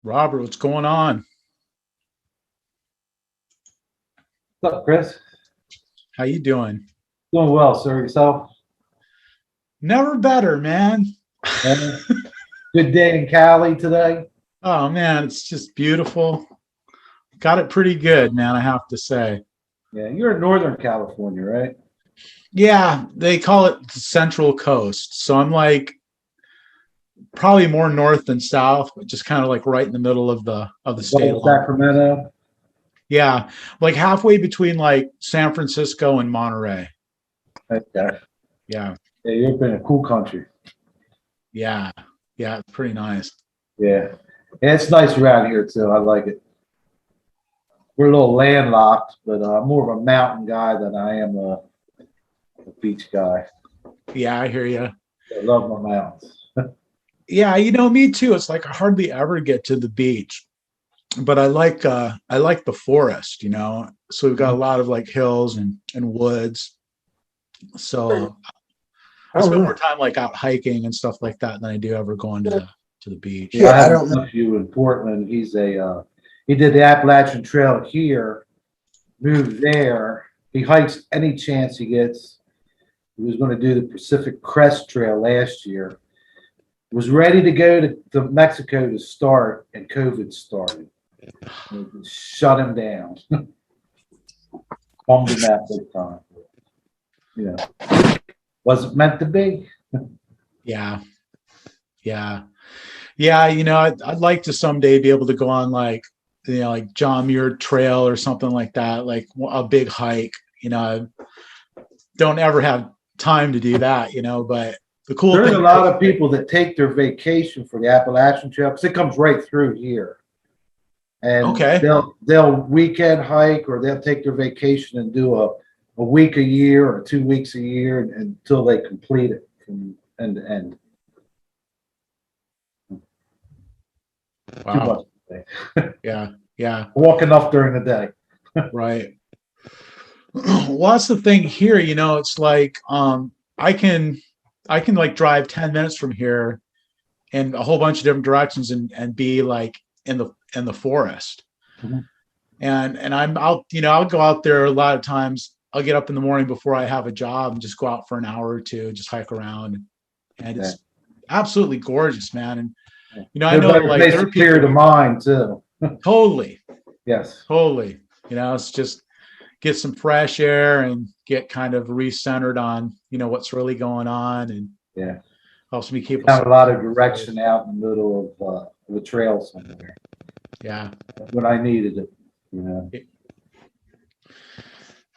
Robert, what's going on? What's up, Chris? How you doing? Doing well, sir. Yourself? Never better, man. Yeah. Good day in Cali today. Oh man, it's just beautiful. Got it pretty good, man, I have to say. Yeah, you're in Northern California, right? Yeah, they call it the Central Coast. So I'm like probably more north than south, but just kind of like right in the middle of the state Well, along. Sacramento. Yeah, like halfway between like San Francisco and Monterey. Okay. Yeah, Yeah, you're up in a cool country. yeah, yeah, it's pretty nice. Yeah. And it's nice around here too. I like it. We're a little landlocked, but I'm more of a mountain guy than I am a beach guy. Yeah, I hear you. I love my mountains. Yeah, me too. It's like I hardly ever get to the beach, but I like the forest, So we've got a lot of like hills and woods. So I Oh, spend more really? time like out hiking and stuff like that than I do ever going to the beach. Yeah, I Yeah, I have don't a know. nephew in Portland. He did the Appalachian Trail here, moved there. He hikes any chance he gets. He was going to do the Pacific Crest Trail last year. Was ready to go to Mexico to start, and COVID started. And it shut him down. Bummed him out big time. You know, wasn't meant to be. Yeah, yeah, yeah. I'd like to someday be able to go on like John Muir Trail or something like that, like a big hike. I don't ever have time to do that, but the cool There's thing a lot of people that take their vacation for the Appalachian Trail because it comes right through here. And okay. they'll weekend hike or they'll take their vacation and do a week a year or 2 weeks a year until they complete it from end to end. Too much Wow. to say. Yeah, yeah, Walk enough during the day. right. Well, that's the thing here, it's like I can like drive 10 minutes from here in a whole bunch of different directions and be like in the forest. Mhm. And I'm out, I'll go out there a lot of times. I'll get up in the morning before I have a job and just go out for an hour or two, just hike around. And Yeah. it's absolutely gorgeous, man. And I No know better like place there to are clear the people mind too. totally, Yes. totally, it's just get some fresh air and get kind of recentered on, what's really going on and Yeah. helps me keep Have a lot of direction out in the middle of a trail somewhere Yeah. when I needed it.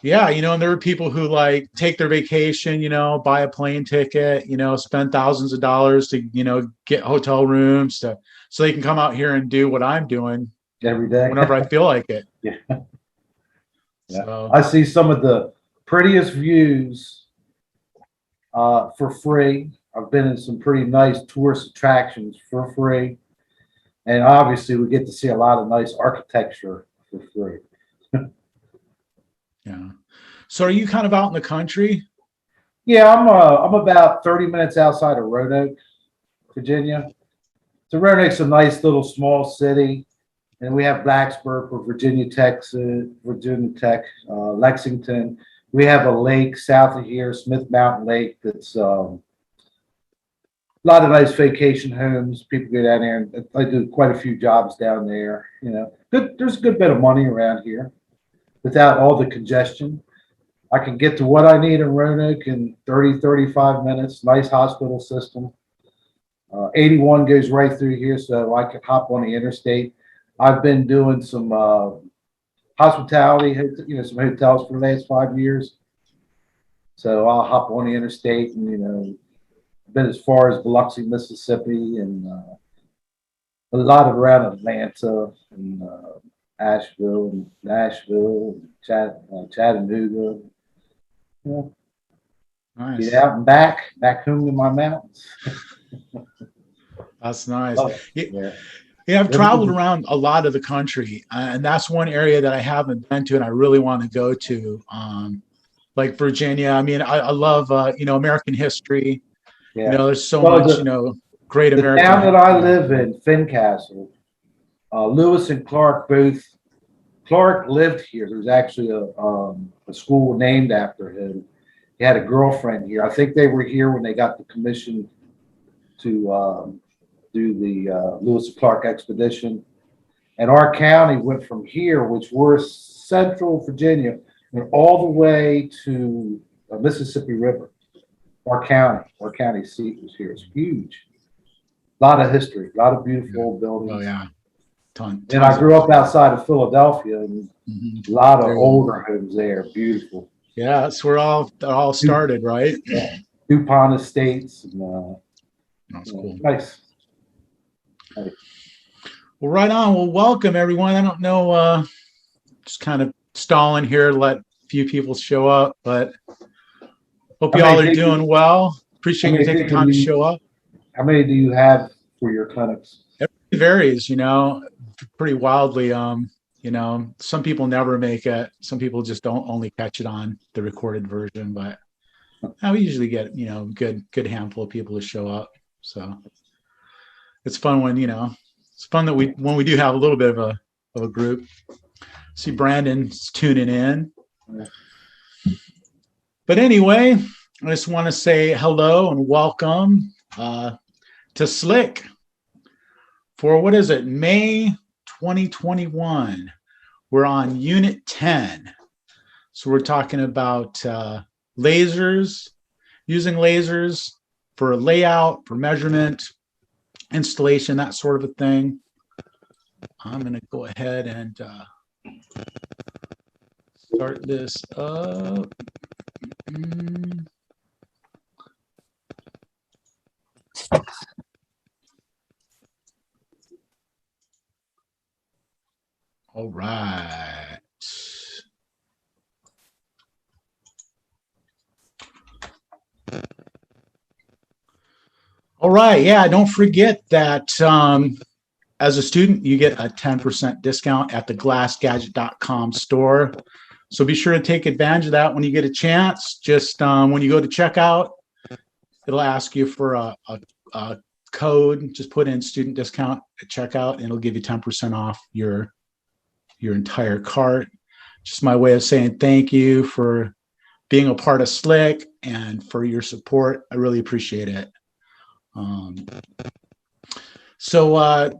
Yeah, and there are people who like take their vacation, buy a plane ticket, spend thousands of dollars to, get hotel rooms so they can come out here and do what I'm doing Every day. whenever I feel like it. Yeah. Yeah. So I see some of the prettiest views for free. I've been in some pretty nice tourist attractions for free. And obviously, we get to see a lot of nice architecture for free. yeah. So are you kind of out in the country? Yeah, I'm about 30 minutes outside of Roanoke, Virginia. So Roanoke's a nice little small city, and we have Blacksburg for Virginia Tech, Lexington. We have a lake south of here, Smith Mountain Lake, that's a lot of nice vacation homes. People go down there, and I do quite a few jobs down there. Good. There's a good bit of money around here without all the congestion. I can get to what I need in Roanoke in 30, 35 minutes. Nice hospital system. 81 goes right through here, so I can hop on the interstate. I've been doing some hospitality, some hotels for the last 5 years. So I'll hop on the interstate and, been as far as Biloxi, Mississippi, and a lot of around Atlanta and Asheville and Nashville, and Chattanooga. Nice. Get out and back home to my mountains. That's nice. Love it. Yeah. Yeah. Yeah, I've traveled around a lot of the country, and that's one area that I haven't been to, and I really want to go to. Like Virginia. I mean, I love American history. Yeah. There's so Well, much great the American. town that I live in, Fincastle, Lewis and Clark both. Clark lived here. There's actually a school named after him. He had a girlfriend here. I think they were here when they got the commission to do the Lewis and Clark expedition. And our county went from here, which we're central Virginia, and all the way to Mississippi River. Our county seat was here. It's huge. A lot of history, a lot of beautiful old buildings. Oh yeah, And I grew up outside of Philadelphia, and a lot of Very older homes there. Beautiful. Yeah, that's where it all started, right? Yeah. DuPont Estates. And, that's cool. Nice. Well, right on. Well, welcome everyone. I don't know, just kind of stalling here, let a few people show up, but hope you all are doing well. Appreciate you taking time to show up. How many do you have for your clinics? It varies, pretty wildly. Some people never make it. Some people just don't only catch it on the recorded version, but we usually get, good handful of people to show up. So it's fun when, it's fun that when we do have a little bit of a group. See Brandon's tuning in. But anyway, I just want to say hello and welcome to SLIC for what is it, May 2021. We're on Unit 10. So we're talking about lasers, using lasers for layout, for measurement, installation, that sort of a thing. I'm going to go ahead and start this up. All right. All right. Yeah, don't forget that as a student, you get a 10% discount at the glassgadget.com store. So be sure to take advantage of that when you get a chance. Just when you go to checkout, it'll ask you for a code. Just put in student discount at checkout, and it'll give you 10% off your entire cart. Just my way of saying thank you for being a part of SLIC and for your support. I really appreciate it. So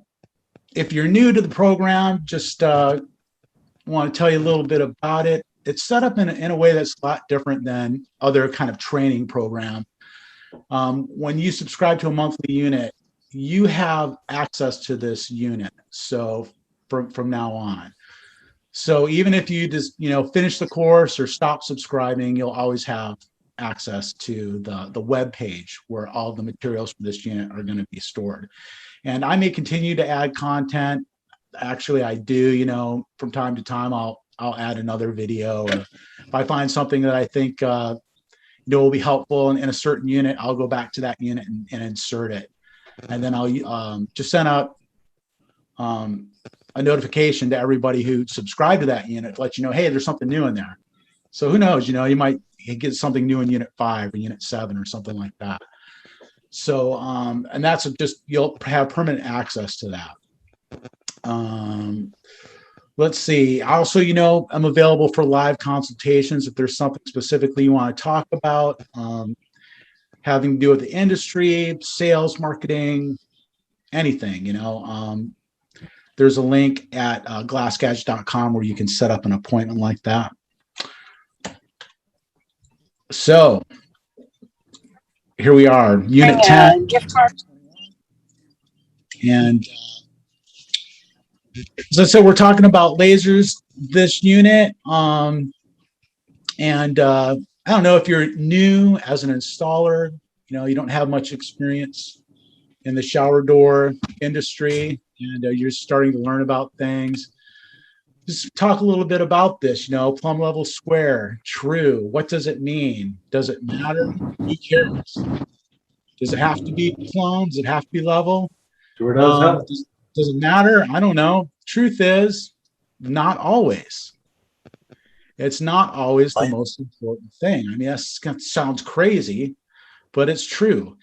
if you're new to the program, just want to tell you a little bit about it. It's set up in a way that's a lot different than other kind of training program. When you subscribe to a monthly unit, you have access to this unit. So from now on. So even if you just, finish the course or stop subscribing, you'll always have access to the web page where all the materials for this unit are going to be stored. And I may continue to add content. Actually, I do, from time to time, I'll add another video. Or if I find something that I think, will be helpful in a certain unit, I'll go back to that unit and insert it. And then I'll just send out a notification to everybody who subscribed to that unit to let you know, hey, there's something new in there. So who knows, you might get something new in Unit 5 or Unit 7 or something like that. So, and that's just, you'll have permanent access to that. Let's see. Also, I'm available for live consultations if there's something specifically you want to talk about, having to do with the industry, sales, marketing, anything, there's a link at glassgadget.com where you can set up an appointment like that. So here we are, Unit 10. Gift card. And as I said, we're talking about lasers this unit. And I don't know if you're new as an installer, you don't have much experience in the shower door industry, and you're starting to learn about things. Just talk a little bit about this, plumb level square, true. What does it mean? Does it matter? Who cares? Does it have to be plumb? Does it have to be level? Sure does. Does it matter? I don't know. Truth is, not always. It's not always the most important thing. I mean, that sounds crazy, but it's true.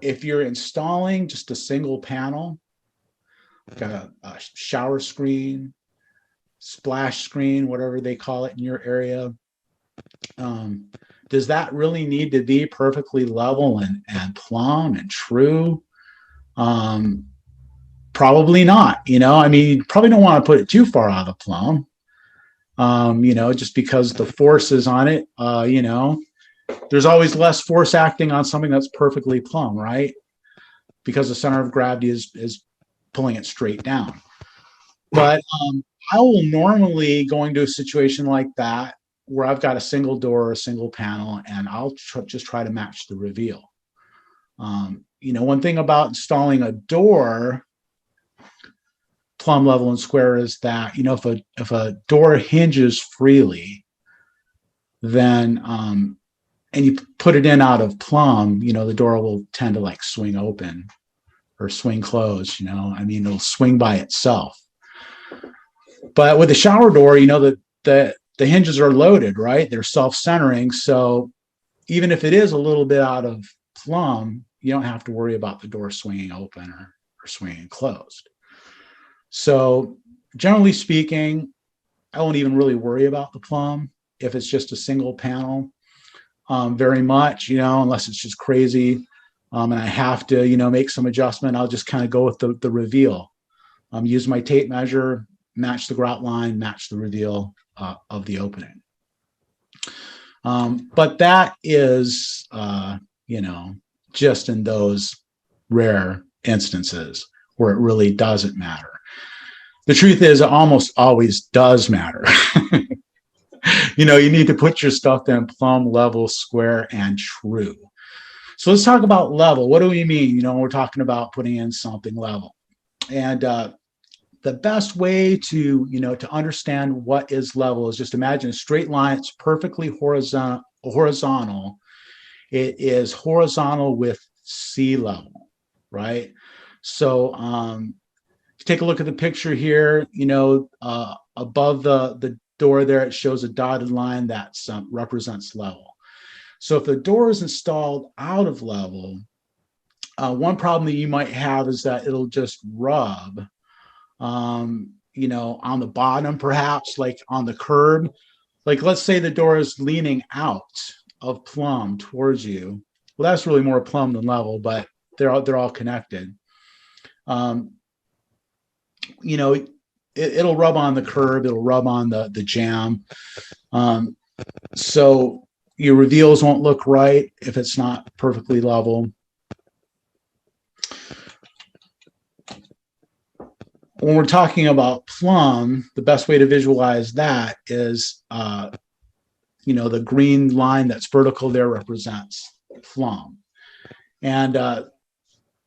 If you're installing just a single panel, got a shower screen, splash screen, whatever they call it in your area. Does that really need to be perfectly level and plumb and true? Probably not. I mean, you probably don't want to put it too far out of plumb. Just because the forces on it, there's always less force acting on something that's perfectly plumb, right? Because the center of gravity is pulling it straight down. But I will normally go into a situation like that where I've got a single door or a single panel, and I'll just try to match the reveal. One thing about installing a door plumb, level, and square is that if a door hinges freely, then and you put it in out of plumb, the door will tend to like swing open or swing closed. I mean, it'll swing by itself. But with a shower door, the hinges are loaded, right? They're self-centering, so even if it is a little bit out of plumb, you don't have to worry about the door swinging open or swinging closed. So generally speaking, I won't even really worry about the plumb if it's just a single panel very much, unless it's just crazy and I have to, make some adjustment. I'll just kind of go with the reveal. Use my tape measure, match the grout line, match the reveal of the opening. But that is, just in those rare instances where it really doesn't matter. The truth is, it almost always does matter. You need to put your stuff in plumb, level, square, and true. So let's talk about level. What do we mean? We're talking about putting in something level. And the best way to understand what is level is just imagine a straight line. It's perfectly horizontal. It is horizontal with sea level, right? So take a look at the picture here. Above the door there, it shows a dotted line that represents level. So if the door is installed out of level, one problem that you might have is that it'll just rub, on the bottom, perhaps like on the curb. Like let's say the door is leaning out of plumb towards you. Well, that's really more plumb than level, but they're all connected. It'll rub on the curb, it'll rub on the jamb. So your reveals won't look right if it's not perfectly level. When we're talking about plumb, the best way to visualize that is, the green line that's vertical there represents plumb. And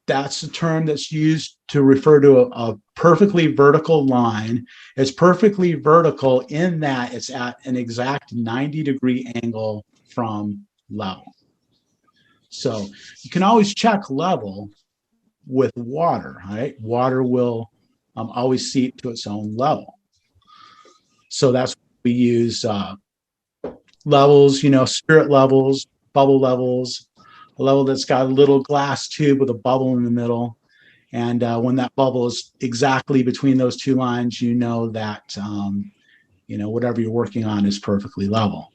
that's a term that's used to refer to a perfectly vertical line. It's perfectly vertical in that it's at an exact 90-degree angle from level. So you can always check level with water, right? Water will always seep to its own level. So that's what we use levels, spirit levels, bubble levels, a level that's got a little glass tube with a bubble in the middle. And when that bubble is exactly between those two lines, that, whatever you're working on is perfectly level.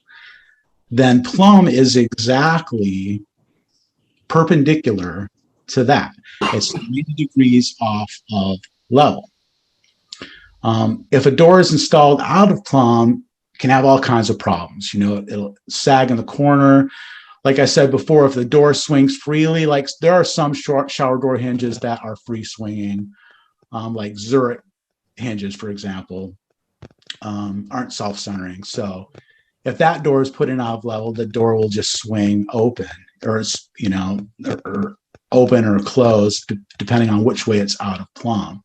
Then plumb is exactly perpendicular to that. It's 90 degrees off of level. If a door is installed out of plumb, it can have all kinds of problems. It'll sag in the corner. Like I said before, if the door swings freely, like there are some short shower door hinges that are free swinging, like Zurich hinges, for example, aren't self-centering. So if that door is put in out of level, the door will just swing open, or or open or closed, depending on which way it's out of plumb.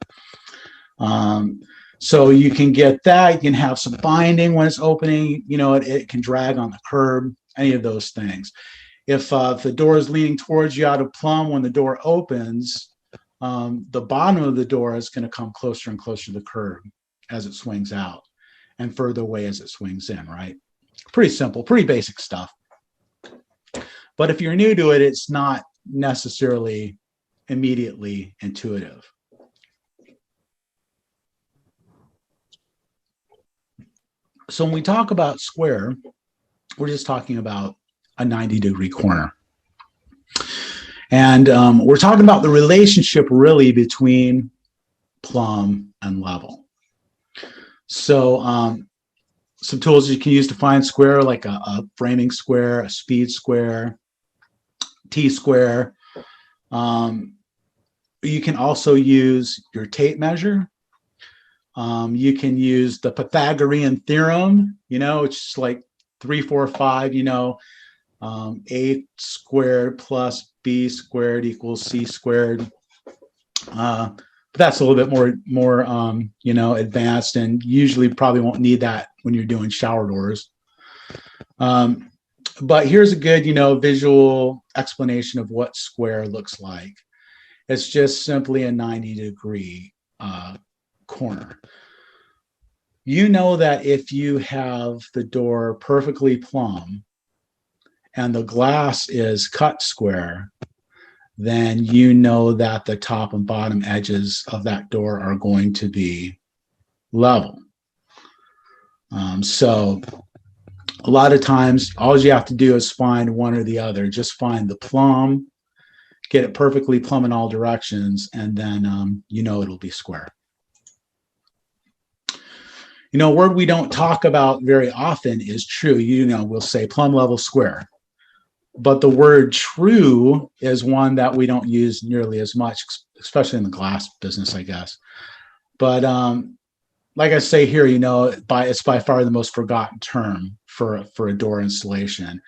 So you can get that. You can have some binding when it's opening. It can drag on the curb. Any of those things. If the door is leaning towards you out of plumb, when the door opens, the bottom of the door is going to come closer and closer to the curb as it swings out, and further away as it swings in, right? Pretty simple, pretty basic stuff. But if you're new to it, it's not necessarily immediately intuitive. So when we talk about square, we're just talking about a 90-degree corner. And we're talking about the relationship really between plumb and level. So some tools you can use to find square, like a framing square, a speed square, T-square. You can also use your tape measure. You can use the Pythagorean theorem, it's like 3, 4, 5, a squared plus b squared equals c squared. But that's a little bit more advanced, and usually probably won't need that when you're doing shower doors. But here's a good, visual explanation of what square looks like. It's just simply a 90-degree corner. You know that if you have the door perfectly plumb and the glass is cut square, then you know that the top and bottom edges of that door are going to be level. So a lot of times, all you have to do is find one or the other. Just find the plumb, get it perfectly plumb in all directions, and then it'll be square. A word we don't talk about very often is true. We'll say plumb, level, square. But the word true is one that we don't use nearly as much, especially in the glass business, I guess. But like I say here, it's by far the most forgotten term for a door installation.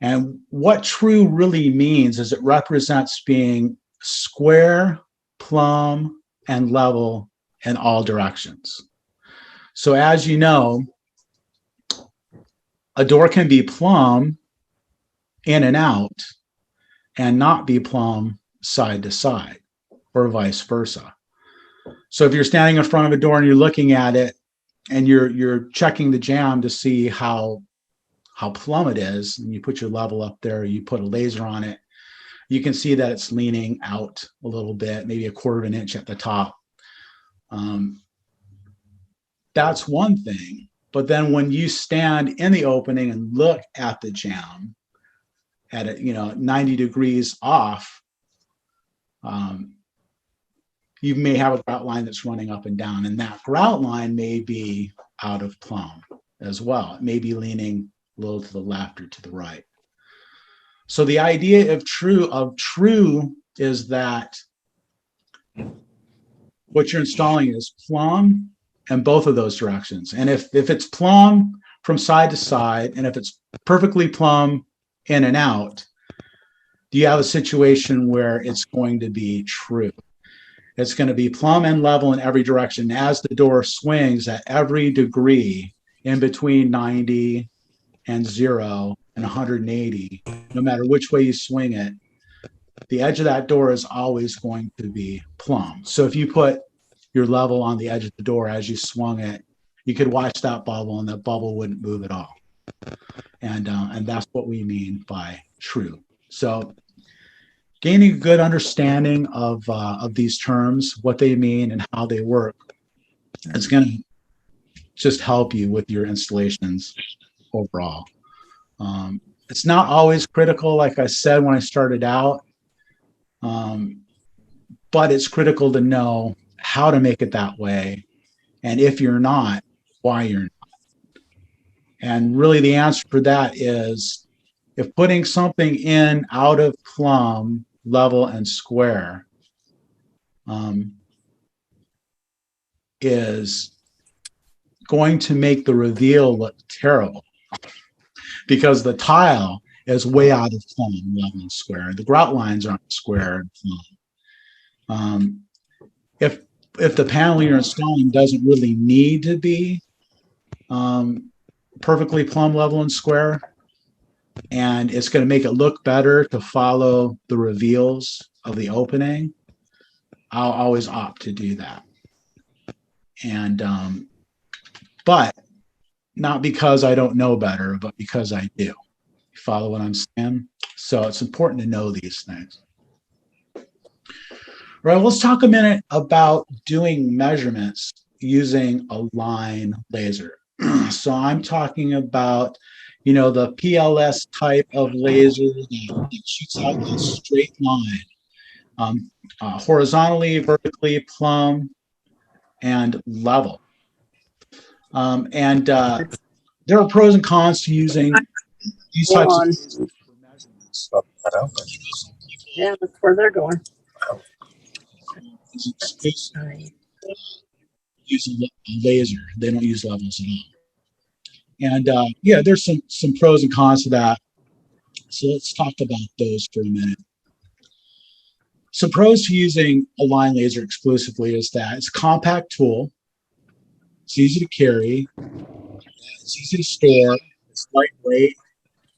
And what true really means is it represents being square, plumb, and level in all directions. So as you know, a door can be plumb in and out and not be plumb side to side, or vice versa. So if you're standing in front of a door and you're looking at it and you're checking the jamb to see how plumb it is, and you put your level up there, you put a laser on it, you can see that it's leaning out a little bit, maybe a quarter of an inch at the top. That's one thing. But then when you stand in the opening and look at the jamb at it, 90 degrees off, you may have a grout line that's running up and down, and that grout line may be out of plumb as well. It may be leaning a little to the left or to the right. So the idea of true is that what you're installing is plumb in both of those directions. And if it's plumb from side to side, and if it's perfectly plumb in and out, do you have a situation where it's going to be true? It's going to be plumb and level in every direction. As the door swings at every degree in between 90 and 0 and 180, no matter which way you swing it, the edge of that door is always going to be plumb. So if you put your level on the edge of the door as you swung it, you could watch that bubble, and that bubble wouldn't move at all. And that's what we mean by true. So gaining a good understanding of these terms, what they mean and how they work, is going to just help you with your installations overall. It's not always critical, like I said when I started out, but it's critical to know how to make it that way, and if you're not, why you're not. And really the answer for that is, if putting something in out of plumb, level, and square is going to make the reveal look terrible, because the tile is way out of plumb, level, and square. The grout lines aren't square and plumb. If the panel you're installing doesn't really need to be perfectly plumb, level, and square, and it's going to make it look better to follow the reveals of the opening, I'll always opt to do that. And but not because I don't know better, but because I do. You follow what I'm saying? So it's important to know these things. All right, let's talk a minute about doing measurements using a line laser. So I'm talking about, the PLS type of laser that shoots out a straight line, um, horizontally, vertically, plumb, and level. And there are pros and cons to using these Hold types of on. lasers for measurements. Some Yeah, people that's where they're going. exclusively use a laser. They don't use levels at all. And yeah, there's some pros and cons to that. So let's talk about those for a minute. Some pros to using a line laser exclusively is that it's a compact tool. It's easy to carry. It's easy to store. It's lightweight.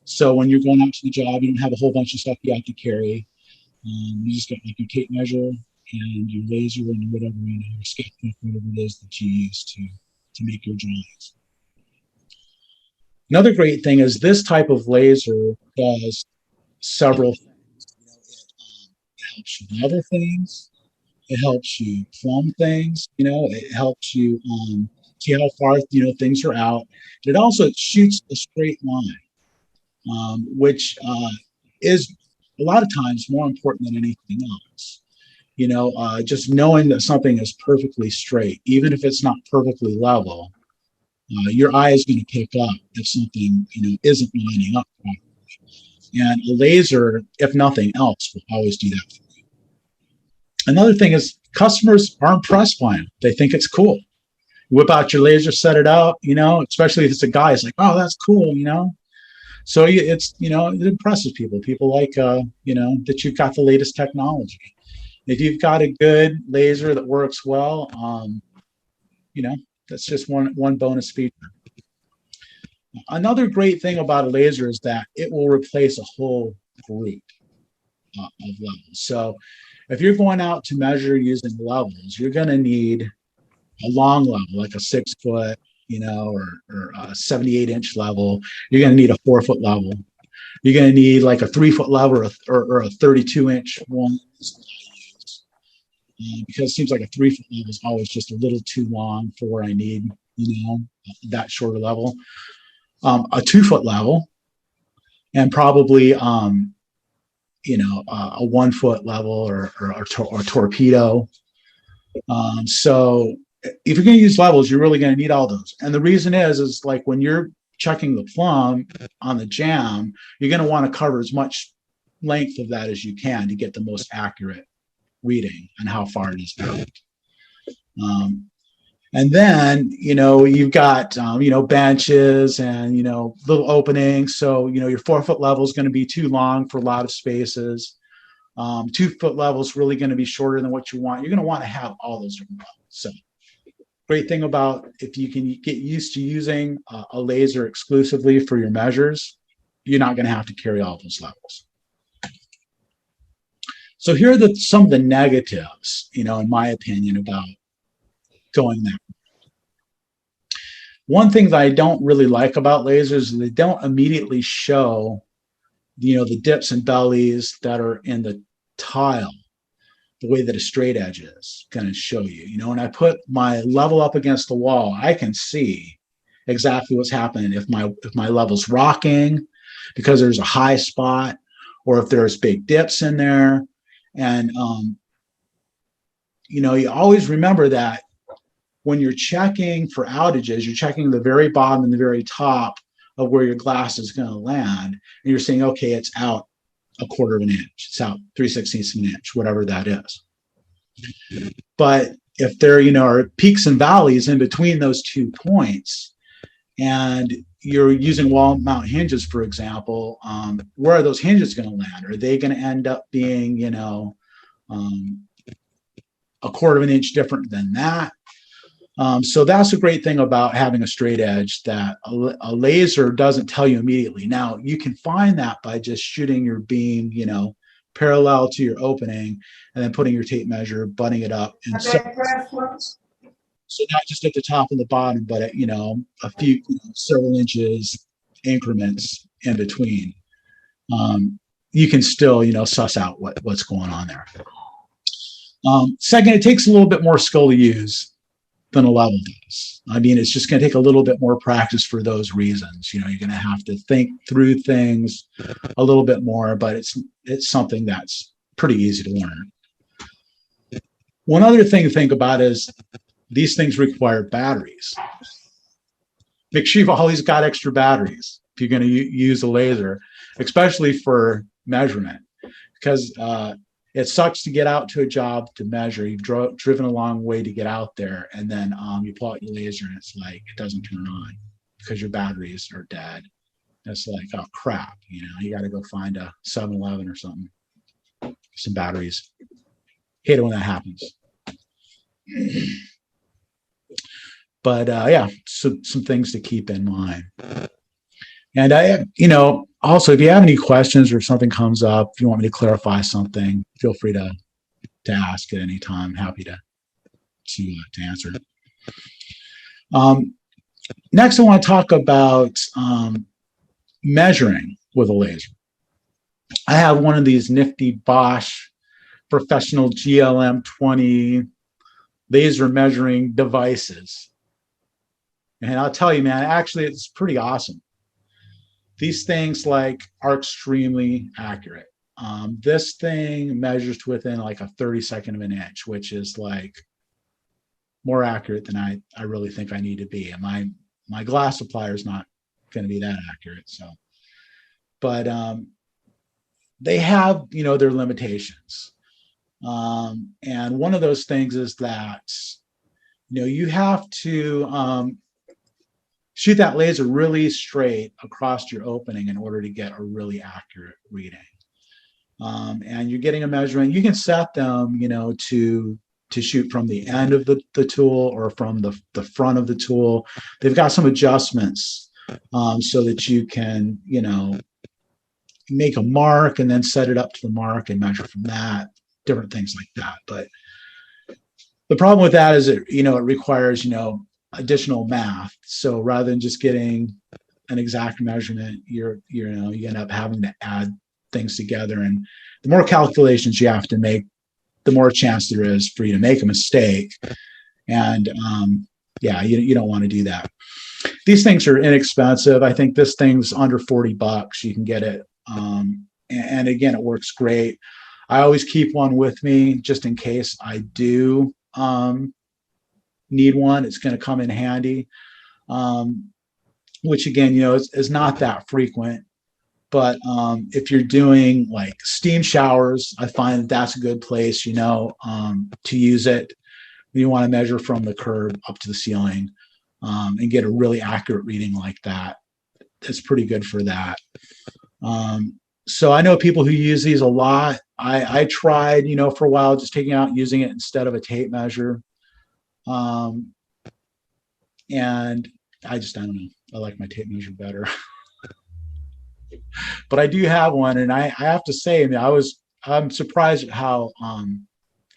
So when you're going out to the job, you don't have a whole bunch of stuff you have to carry. You just got like your tape measure and your laser and whatever, your sketchbook, whatever it is that you use to make your drawings. Another great thing is this type of laser does several things. It helps you level things. It helps you plumb things. It helps you see how far things are out. It also shoots a straight line, which is a lot of times more important than anything else. Just knowing that something is perfectly straight, even if it's not perfectly level, your eye is going to pick up if something isn't lining up properly. And a laser, if nothing else, will always do that for you. Another thing is customers are impressed by them. They think it's cool. Whip out your laser, set it up, especially if it's a guy. It's like, oh, that's cool, So it's, it impresses people. People like, that you've got the latest technology. If you've got a good laser that works well, that's just one bonus feature. Another great thing about a laser is that it will replace a whole group of levels. So if you're going out to measure using levels, you're going to need a long level, like a 6 foot, or a 78-inch level. You're going to need a 4-foot level. You're going to need like a 3-foot level or a 32-inch one. Because it seems like a 3-foot level is always just a little too long for where I need, that shorter level. A 2-foot level, and probably, a 1-foot level or torpedo. So if you're going to use levels, you're really going to need all those. And the reason is like when you're checking the plumb on the jam, you're going to want to cover as much length of that as you can to get the most accurate reading and how far it is out. And then, you've got, benches and, little openings. So, your 4-foot level is going to be too long for a lot of spaces. 2-foot level is really going to be shorter than what you want. You're going to want to have all those different levels. So great thing about if you can get used to using a laser exclusively for your measures, you're not going to have to carry all those levels. So here are some of the negatives, in my opinion, about going that way. One thing that I don't really like about lasers is they don't immediately show, the dips and bellies that are in the tile, the way that a straight edge is going to show you. When I put my level up against the wall, I can see exactly what's happening if my level's rocking because there's a high spot, or if there's big dips in there. And, you always remember that when you're checking for outages, you're checking the very bottom and the very top of where your glass is going to land. And you're saying, okay, it's out a 1/4 of an inch. It's out 3/16 of an inch, whatever that is. But if there, are peaks and valleys in between those 2 points, and you're using wall mount hinges, for example, where are those hinges going to land? Are they going to end up being, a 1/4 of an inch different than that? So that's a great thing about having a straight edge, that a laser doesn't tell you immediately. Now, you can find that by just shooting your beam, parallel to your opening, and then putting your tape measure, butting it up. And so not just at the top and the bottom, but at, a few, several inches increments in between. You can still, suss out what's going on there. Second, it takes a little bit more skill to use. than a level does. I mean, it's just going to take a little bit more practice for those reasons. You're going to have to think through things a little bit more, but it's something that's pretty easy to learn. One other thing to think about is these things require batteries. Make sure you've always got extra batteries if you're going to use a laser, especially for measurement, because it sucks to get out to a job to measure. You've driven a long way to get out there, and then you pull out your laser and it's like it doesn't turn on because your batteries are dead. It's like, oh crap, you got to go find a 7-Eleven or something, some batteries. Hate it when that happens. But yeah, some things to keep in mind. And also, if you have any questions or something comes up, if you want me to clarify something, feel free to ask at any time. Happy to answer. Next, I want to talk about measuring with a laser. I have one of these nifty Bosch professional GLM 20 laser measuring devices. And I'll tell you, man, actually, it's pretty awesome. These things are extremely accurate. This thing measures to within like a 32nd of an inch, which is like more accurate than I really think I need to be. And my glass supplier is not going to be that accurate. So, but they have, their limitations. And one of those things is that, you have to shoot that laser really straight across your opening in order to get a really accurate reading. And you're getting a measurement. You can set them, to shoot from the end of the tool or from the front of the tool. They've got some adjustments so that you can, make a mark and then set it up to the mark and measure from that, different things like that. But the problem with that is it requires, additional math. So rather than just getting an exact measurement, you end up having to add things together. And the more calculations you have to make, the more chance there is for you to make a mistake. And you don't want to do that. These things are inexpensive. I think this thing's under $40. You can get it. And again, it works great. I always keep one with me just in case I do need one. It's going to come in handy, which again, is not that frequent. But if you're doing like steam showers, I find that's a good place, to use it. You want to measure from the curb up to the ceiling and get a really accurate reading like that. It's pretty good for that. So I know people who use these a lot. I tried, for a while, just taking out and using it instead of a tape measure. And I don't know. I like my tape measure better. But I do have one, and I have to say, I'm surprised at how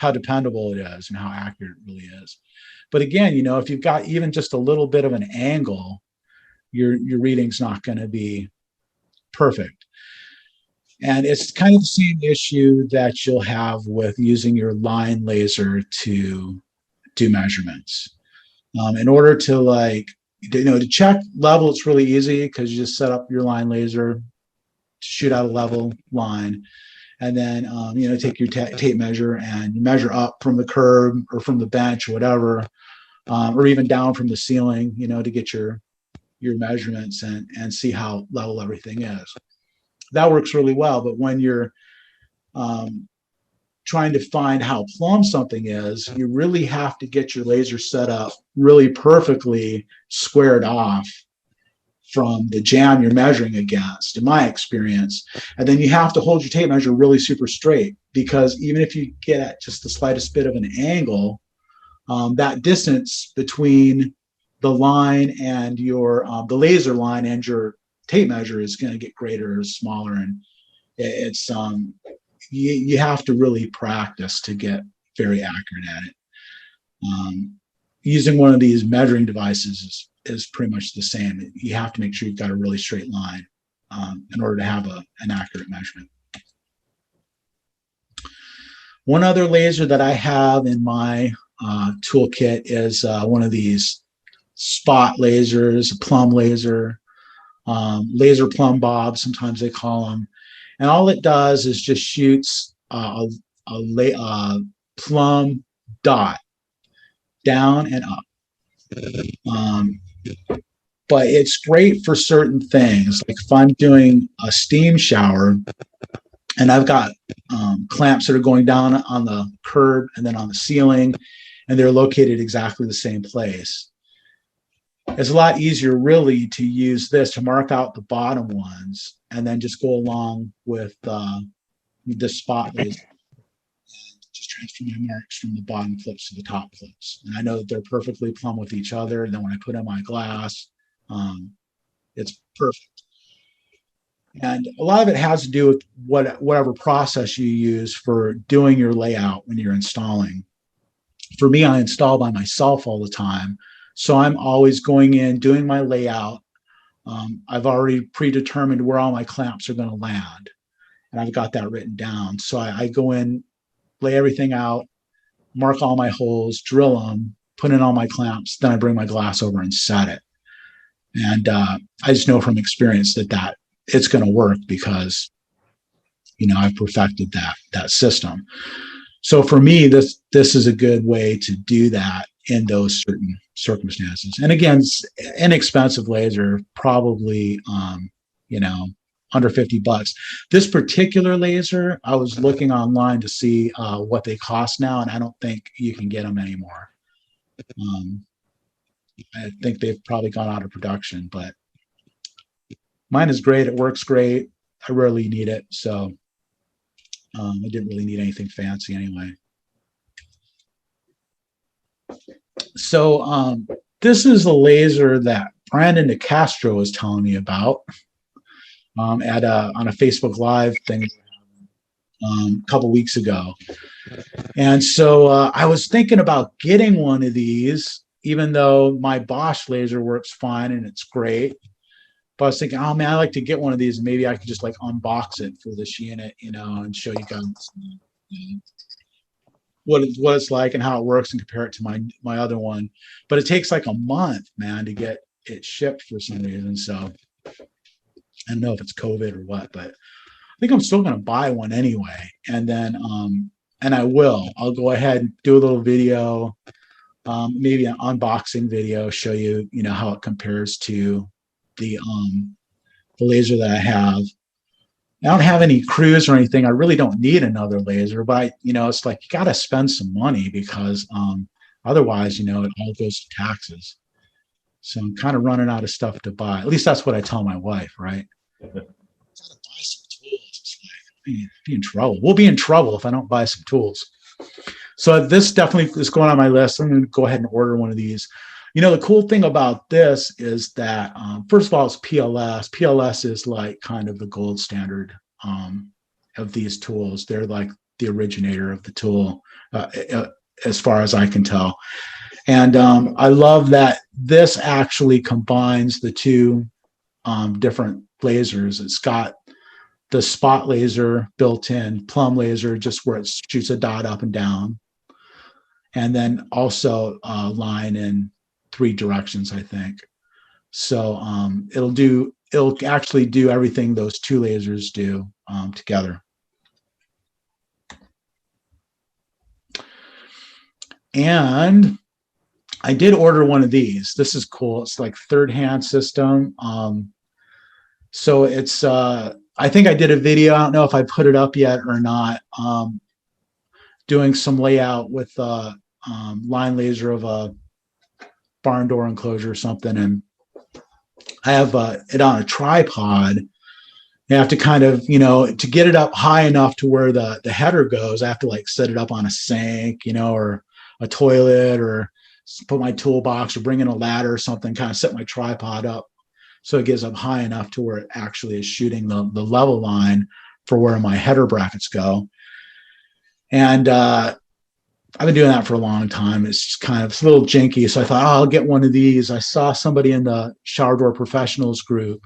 dependable it is and how accurate it really is. But again, if you've got even just a little bit of an angle, your reading's not going to be perfect. And it's kind of the same issue that you'll have with using your line laser to do measurements. In order to to check level, it's really easy because you just set up your line laser, shoot out a level line, and then take your tape measure and measure up from the curb or from the bench or whatever, or even down from the ceiling, to get your measurements and see how level everything is. That works really well. But when you're trying to find how plumb something is, you really have to get your laser set up really perfectly squared off from the jam you're measuring against, in my experience. And then you have to hold your tape measure really super straight, because even if you get at just the slightest bit of an angle, that distance between the line and your the laser line and your tape measure is going to get greater or smaller. And it's you have to really practice to get very accurate at it. Using one of these measuring devices is pretty much the same. You have to make sure you've got a really straight line in order to have an accurate measurement. One other laser that I have in my toolkit is one of these spot lasers, a plumb laser, laser plumb bob, sometimes they call them. And all it does is just shoots a plumb dot down and up. Um, but it's great for certain things. Like if I'm doing a steam shower and I've got clamps that are going down on the curb and then on the ceiling, and they're located exactly the same place. It's a lot easier really to use this to mark out the bottom ones and then just go along with the spot laser and just transfer my marks from the bottom clips to the top clips. And I know that they're perfectly plumb with each other. And then when I put in my glass, it's perfect. And a lot of it has to do with whatever process you use for doing your layout when you're installing. For me, I install by myself all the time. So I'm always going in, doing my layout. I've already predetermined where all my clamps are going to land. And I've got that written down. So I go in, lay everything out, mark all my holes, drill them, put in all my clamps. Then I bring my glass over and set it. And I just know from experience that it's going to work because, I've perfected that system. So for me, this is a good way to do that in those certain circumstances. And again, it's inexpensive laser, probably, under $50. This particular laser, I was looking online to see what they cost now, and I don't think you can get them anymore. I think they've probably gone out of production, but mine is great. It works great. I rarely need it, so I didn't really need anything fancy anyway. So this is a laser that Brandon DeCastro was telling me about on a Facebook Live thing a couple weeks ago. And so I was thinking about getting one of these, even though my Bosch laser works fine and it's great. But I was thinking, oh man, I like to get one of these and maybe I could just like unbox it for this unit, and show you guys what it's like and how it works and compare it to my other one. But it takes like a month, man, to get it shipped for some reason. So I don't know if it's COVID or what, but I think I'm still going to buy one anyway. And then, and I'll go ahead and do a little video, maybe an unboxing video, show you, how it compares to the laser that I have. I don't have any crews or anything. I really don't need another laser, but it's like you got to spend some money because otherwise, it all goes to taxes. So I'm kind of running out of stuff to buy. At least that's what I tell my wife, right? Gotta buy some tools. It's like be in trouble. We'll be in trouble if I don't buy some tools. So this definitely is going on my list. I'm going to go ahead and order one of these. The cool thing about this is that, first of all, it's PLS. PLS is like kind of the gold standard of these tools. They're like the originator of the tool, as far as I can tell. And I love that this actually combines the two different lasers. It's got the spot laser built in, plumb laser, just where it shoots a dot up and down. And then also line in 3 directions, I think. So it'll actually do everything those 2 lasers do together. And I did order one of these. This is cool. It's like third-hand system. So it's, I think I did a video. I don't know if I put it up yet or not, doing some layout with line laser of a barn door enclosure or something. And I have it on a tripod. You have to kind of, to get it up high enough to where the header goes, I have to like set it up on a sink, or a toilet, or put my toolbox or bring in a ladder or something, kind of set my tripod up so it gets up high enough to where it actually is shooting the level line for where my header brackets go. And I've been doing that for a long time. It's just it's a little janky. So I thought, I'll get one of these. I saw somebody in the Shower Door Professionals group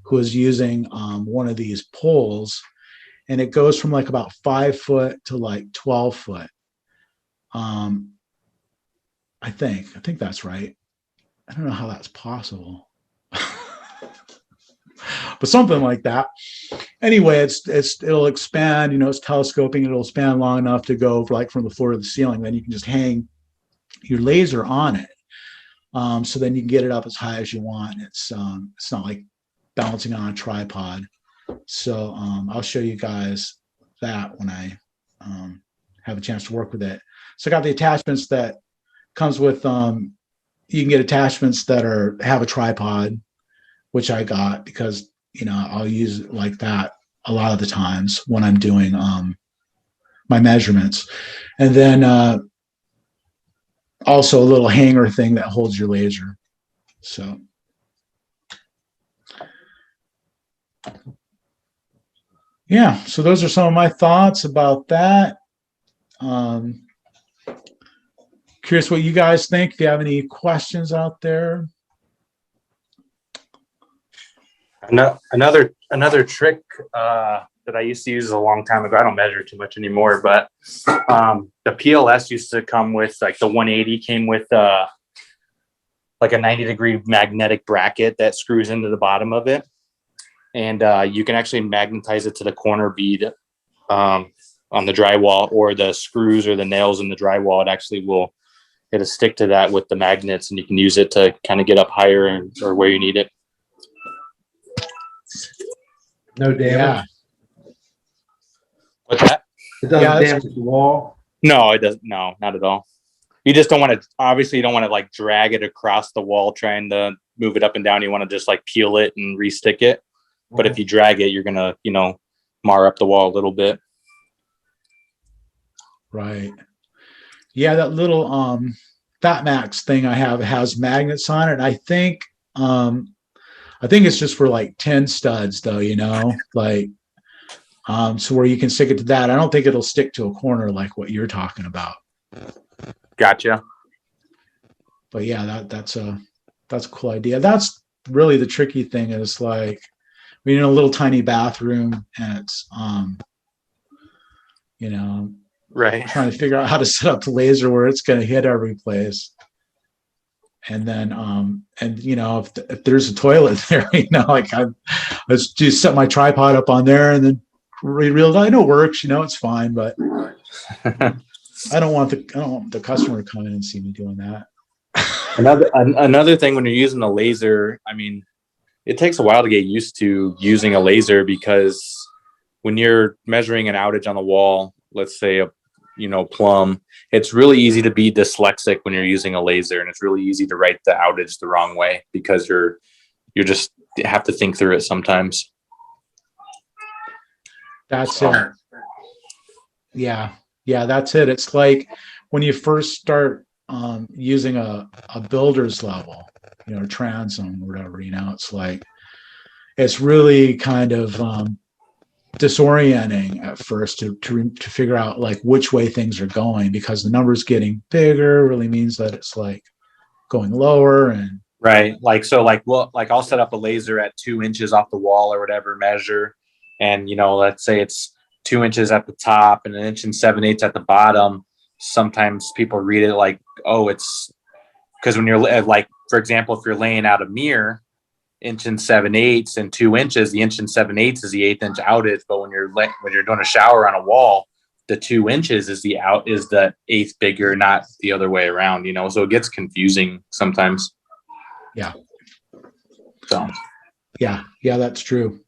who was using one of these poles, and it goes from like about 5 foot to like 12 foot. I think that's right. I don't know how that's possible. But something like that. Anyway, it'll expand, it's telescoping, it'll expand long enough to go like from the floor to the ceiling. Then you can just hang your laser on it. So then you can get it up as high as you want. It's not like balancing on a tripod. So I'll show you guys that when I have a chance to work with it. So I got the attachments that comes with you can get attachments that have a tripod, which I got because I'll use it like that a lot of the times when I'm doing my measurements. And then also a little hanger thing that holds your laser. So yeah, so those are some of my thoughts about that. Curious what you guys think. If you have any questions out there. Another trick that I used to use a long time ago. I don't measure too much anymore, but the PLS used to come with like the 180 came with like a 90-degree magnetic bracket that screws into the bottom of it, and you can actually magnetize it to the corner bead on the drywall, or the screws or the nails in the drywall. It'll stick to that with the magnets, and you can use it to kind of get up higher or where you need it. No damage. Yeah. What's that? It doesn't damage the wall. No, it doesn't. No, not at all. You just don't want to, obviously you don't want to like drag it across the wall trying to move it up and down. You want to just like peel it and re-stick it. But if you drag it, you're going to, mar up the wall a little bit. Right. Yeah, that little Fatmax thing I have has magnets on it. I think it's just for like 10 studs though, like so where you can stick it to that. I don't think it'll stick to a corner like what you're talking about. Gotcha. But yeah, that's a cool idea. That's really the tricky thing is like we're in a little tiny bathroom and it's right, trying to figure out how to set up the laser where it's going to hit every place. And then if there's a toilet there, let's just set my tripod up on there and then realize I know it works, it's fine, but I don't want the customer to come in and see me doing that. Another thing when you're using a laser, I mean, it takes a while to get used to using a laser, because when you're measuring an outage on the wall, let's say a plumb, it's really easy to be dyslexic when you're using a laser, and it's really easy to write the outage the wrong way because you're just have to think through it sometimes. That's it. Yeah, that's it. It's like when you first start using a builder's level, transom or whatever, it's like it's really kind of disorienting at first to figure out like which way things are going, because the numbers getting bigger really means that it's like going lower. And right, like I'll set up a laser at 2 inches off the wall or whatever, measure, and let's say it's 2 inches at the top and 1 inch and 7/8 at the bottom. Sometimes people read it like, oh, it's because when you're like, for example, if you're laying out a mirror 1 and 7/8 and 2 inches, the 1 and 7/8 is the 1/8 inch outage. But when you're doing a shower on a wall, the 2 inches is the 1/8 bigger, not the other way around. So it gets confusing sometimes. Yeah. So. Yeah, that's true.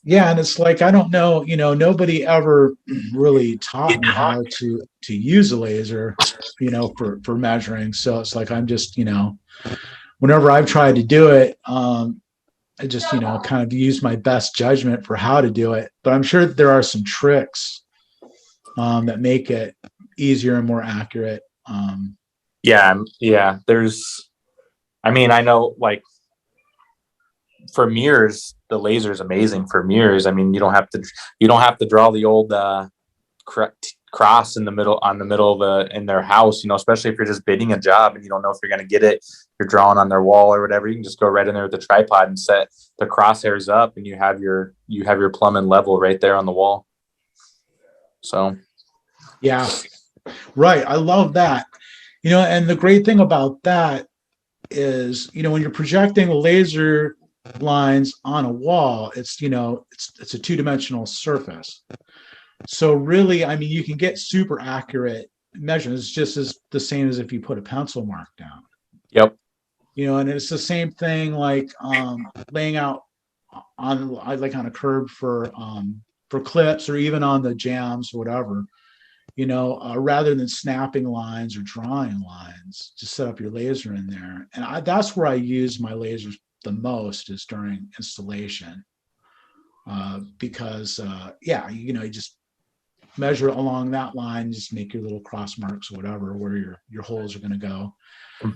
Yeah, and it's like I don't know, nobody ever really taught me how to use a laser, for measuring. So it's like I'm just, whenever I've tried to do it, I just, kind of use my best judgment for how to do it. But I'm sure that there are some tricks that make it easier and more accurate. Yeah. I know, like, for mirrors, the laser is amazing for mirrors. I mean, you don't have to draw the old cross in the middle of in their house, especially if you're just bidding a job and you don't know if you're going to get it. You're drawing on their wall or whatever. You can just go right in there with the tripod and set the crosshairs up, and you have your plumb and level right there on the wall. So, yeah, Right. I love that. And the great thing about that is, when you're projecting laser lines on a wall, it's a two-dimensional surface. So really, I mean, you can get super accurate measurements just as the same as if you put a pencil mark down. Yep. And it's the same thing like laying out on a curb for clips, or even on the jams, whatever. Rather than snapping lines or drawing lines, just set up your laser in there. And that's where I use my lasers the most, is during installation. Because you just measure along that line, just make your little cross marks or whatever, where your holes are going to go.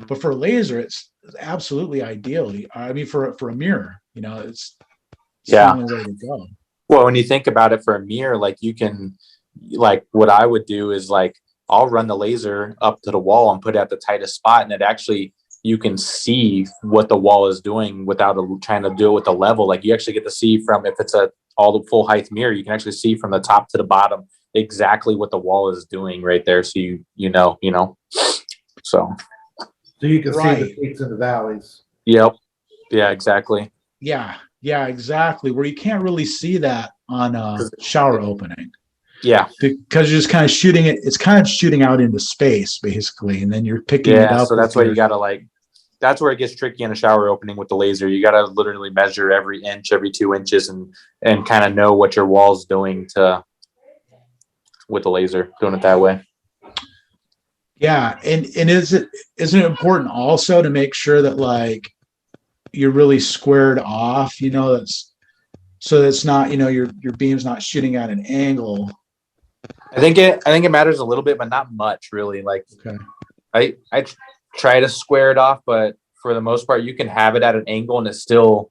But for a laser, it's absolutely ideal. I mean, for a mirror, it's the only way to go. Well, when you think about it, for a mirror, like you can, like what I would do is like I'll run the laser up to the wall and put it at the tightest spot, and it actually, you can see what the wall is doing without trying to do it with the level. Like you actually get to see from, if it's all the full height mirror, you can actually see from the top to the bottom exactly what the wall is doing right there. So So you can see the peaks and the valleys. Yep. Yeah, exactly. Yeah, exactly. Where you can't really see that on a shower opening. Yeah. Because you're just kind of shooting it. It's kind of shooting out into space, basically. And then you're picking it up. So that's why you got to that's where it gets tricky in a shower opening with the laser. You got to literally measure every inch, every 2 inches, and kind of know what your wall's doing with the laser, doing it that way. Yeah. And isn't it important also to make sure that you're really squared off, so that's not, your beam's not shooting at an angle. I think it matters a little bit, but not much really. Okay. I try to square it off, but for the most part, you can have it at an angle and it still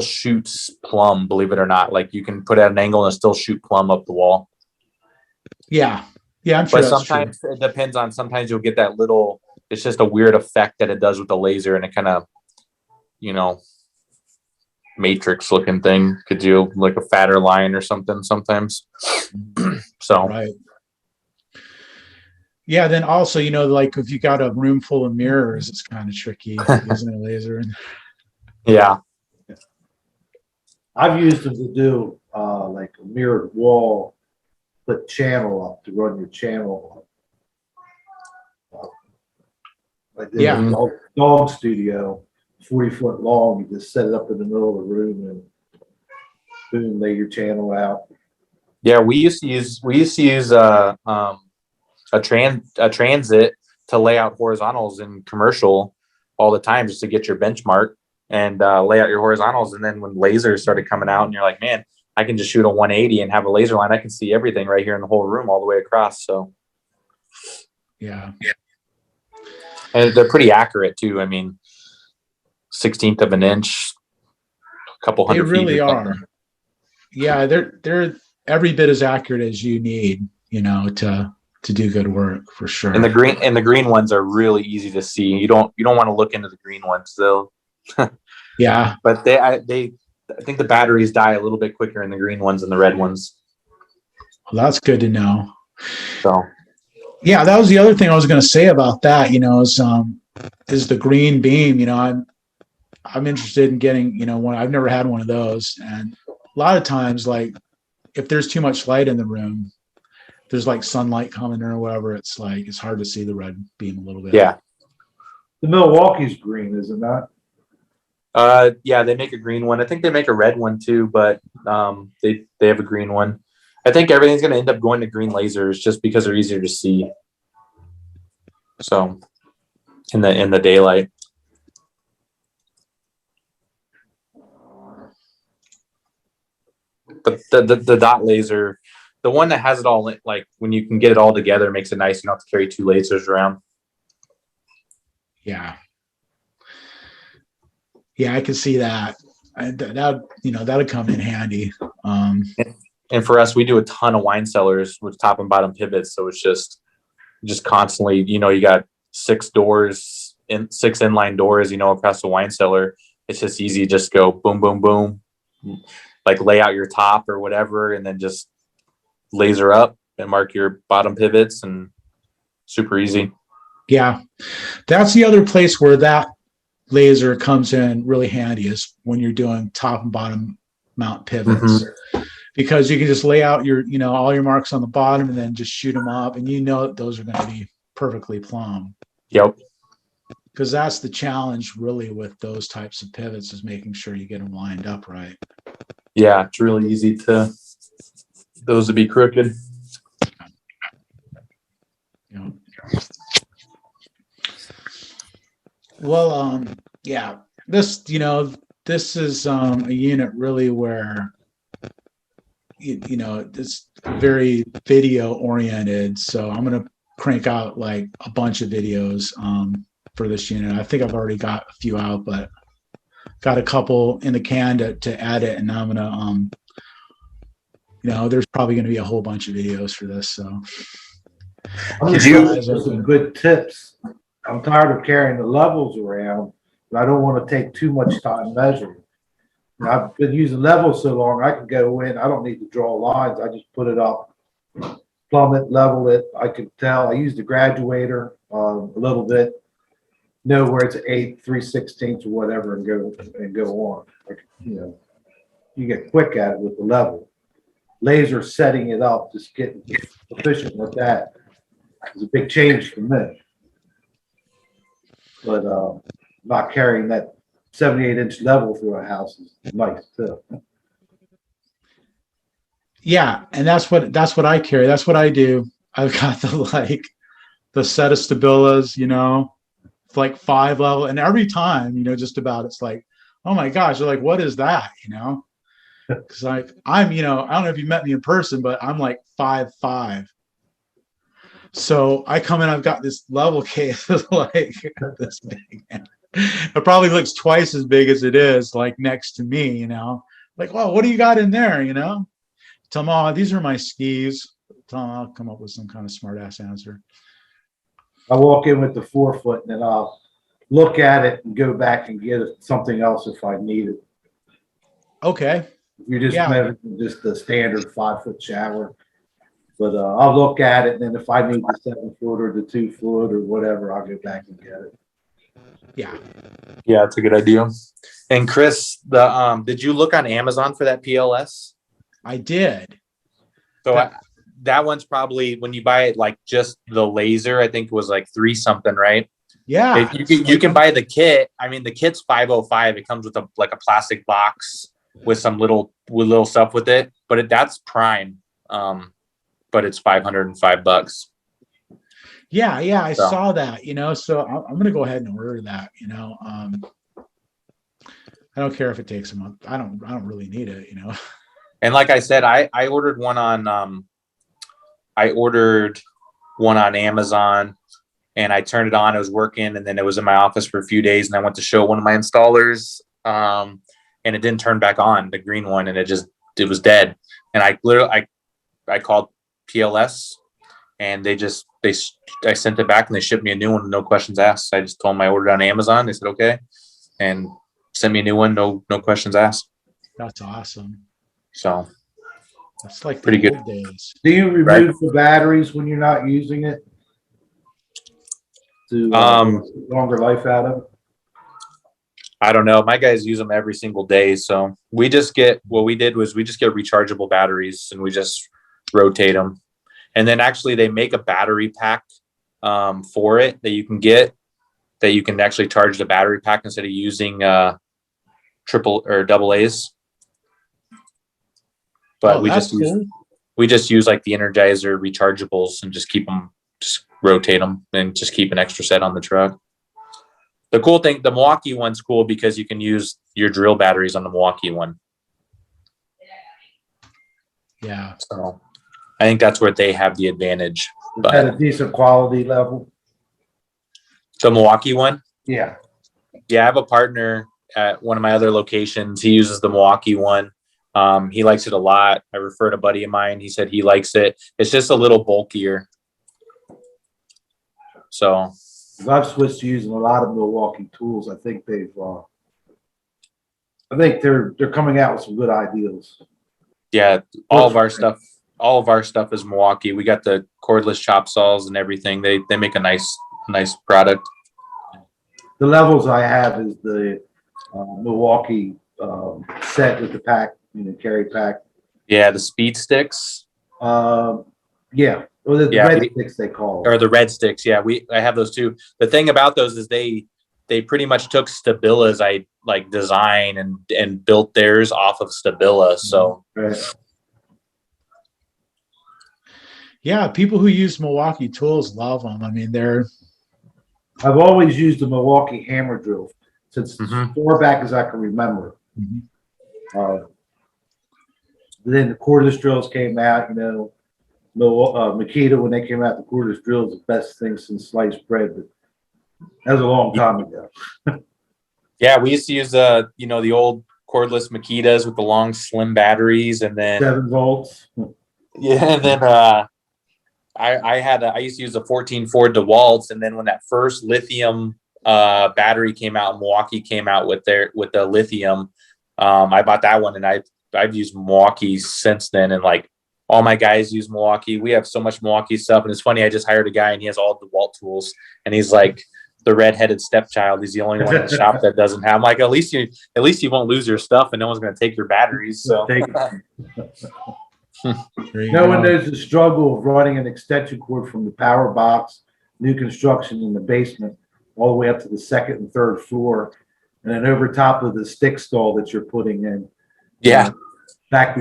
shoots plumb, believe it or not. Like you can put it at an angle and it still shoot plumb up the wall. Yeah. Yeah, I'm sure. But sometimes it depends on, sometimes you'll get that little, it's just a weird effect that it does with the laser, and it kind of, matrix looking thing could do like a fatter line or something sometimes. So right. Yeah, then also, if you got a room full of mirrors, it's kind of tricky using a laser. Yeah. I've used them to do like a mirrored wall, put channel up to run your channel. Like dog studio, 40-foot long. You just set it up in the middle of the room and boom, lay your channel out. Yeah, we used to use a transit to lay out horizontals in commercial all the time, just to get your benchmark and lay out your horizontals. And then when lasers started coming out, and you're like, man, I can just shoot a 180 and have a laser line. I can see everything right here in the whole room all the way across. So yeah. And they're pretty accurate too. I mean, 1/16 of an inch, a couple hundred feet. They really are. Yeah, they're every bit as accurate as you need, to do good work, for sure. And the green ones are really easy to see. You don't want to look into the green ones though. Yeah. But I think the batteries die a little bit quicker in the green ones than the red ones. Well, that's good to know. So yeah, that was the other thing I was going to say about that, is the green beam. I'm interested in getting, one. I've never had one of those. And a lot of times, if there's too much light in the room, there's sunlight coming in or whatever, it's hard to see the red beam a little bit. Yeah. The Milwaukee's green, is it not? Yeah, they make a green one. I think they make a red one too, but they have a green one. I think everything's going to end up going to green lasers just because they're easier to see. So in the daylight. But the dot laser, the one that has it all, when you can get it all together, makes it nice. You don't have to carry 2 lasers around. Yeah. Yeah, I can see that. That'd come in handy. And for us, we do a ton of wine cellars with top and bottom pivots. So it's just constantly, you got 6 doors and 6 inline doors, across the wine cellar. It's just easy. Just go boom, boom, boom, lay out your top or whatever, and then just laser up and mark your bottom pivots, and super easy. Yeah. That's the other place where that laser comes in really handy is when you're doing top and bottom mount pivots. Because you can just lay out your, all your marks on the bottom and then just shoot them up, and that those are going to be perfectly plumb. Yep. Because that's the challenge really with those types of pivots, is making sure you get them lined up right. Yeah, it's really easy to those to be crooked. Well, yeah, this is a unit really where it's very video oriented. So I'm going to crank out like a bunch of videos for this unit. I think I've already got a few out, but got a couple in the can to add it. And I'm going to, there's probably going to be a whole bunch of videos for this. So Keep your eyes open. Some good tips. I'm tired of carrying the levels around, but I don't want to take too much time measuring. I've been using levels so long, I can go in. I don't need to draw lines. I just put it up, plumb it, level it. I can tell. I use the graduator a little bit, know where it's 1/8, 3/16 or whatever, and go on. Like, you get quick at it with the level. Laser setting it up, just getting efficient with that is a big change for me. But not carrying that 78-inch level through a house is nice too. Yeah, and that's what I carry. That's what I do. I've got the set of Stabilas, like 5 level, and every time, just about it's like, oh my gosh, you're like, what is that? Because I'm, I don't know if you met me in person, but I'm like 5'5". So I come in, I've got this level case like this big. It probably looks twice as big as it is, like next to me, like, well, what do you got in there? Tell them, oh, these are my skis. Tell them I'll come up with some kind of smart ass answer. I walk in with the 4-foot and then I'll look at it and go back and get something else if I need it. Okay. You're just the standard 5-foot shower. But I'll look at it, and then if I need the 7-foot or the 2-foot or whatever, I'll go back and get it. Yeah. Yeah, it's a good idea. And Chris, did you look on Amazon for that PLS? I did. So that one's probably, when you buy it, like just the laser, I think it was like $3 something, right? Yeah. You can buy the kit. I mean, the kit's $505. It comes with a plastic box with some little stuff with it, but that's prime. But it's $505. Yeah, I saw that, so I'm going to go ahead and order that, I don't care if it takes a month. I don't really need it, And like I said, I ordered one on Amazon, and I turned it on. It was working, and then it was in my office for a few days, and I went to show one of my installers, and it didn't turn back on, the green one, and it was dead. And I called PLS, and I sent it back, and they shipped me a new one, no questions asked. I just told them I ordered on Amazon. They said okay, and sent me a new one, no questions asked. That's awesome. So that's like pretty good. Days. Do you remove the batteries when you're not using it to longer life out of it? I don't know. My guys use them every single day, so we just get rechargeable batteries, and we just rotate them. And then actually they make a battery pack for it that you can get, that you can actually charge the battery pack instead of using triple or double A's. But we just use like the Energizer rechargeables and just rotate them and just keep an extra set on the truck. The cool thing, the Milwaukee one's cool because you can use your drill batteries on the Milwaukee one. Yeah. So I think that's where they have the advantage. Is that a decent quality level? The Milwaukee one? Yeah. Yeah, I have a partner at one of my other locations. He uses the Milwaukee one. He likes it a lot. I referred a buddy of mine. He said he likes it. It's just a little bulkier. So I've switched to using a lot of Milwaukee tools. I think they're coming out with some good ideas. Yeah, all of our stuff all of our stuff is Milwaukee. We got the cordless chop saws and everything. They make a nice product. The levels I have is the Milwaukee set with the pack, carry pack. Yeah, the speed sticks. Yeah, or the Yeah, red sticks they call or them. the red sticks. Yeah, I have those too. The thing about those is they pretty much took Stabila's design and built theirs off of Stabila. So Right. Yeah, people who use Milwaukee tools love them. I mean, I've always used the Milwaukee hammer drill since as Mhm. far back as I can remember. Mhm. Then the cordless drills came out, Makita, when they came out, the cordless drill is the best thing since sliced bread, but that was a long time ago. yeah, we used to use the old cordless Makitas with the long slim batteries, and then 7 volts. yeah, and then I used to use a 14 Ford DeWalt's, and then when that first lithium battery came out, Milwaukee came out with the lithium. I bought that one, and I've used Milwaukee since then, and like all my guys use Milwaukee. We have so much Milwaukee stuff, and it's funny. I just hired a guy, and he has all DeWalt tools, and he's like the redheaded stepchild. He's the only one in the shop that doesn't have. I'm like, at least you won't lose your stuff, and no one's going to take your batteries. So Take it. there you No one go. knows the struggle of running an extension cord from the power box, new construction in the basement, all the way up to the second and third floor, and then over top of the stick stall that you're putting in. yeah, Back,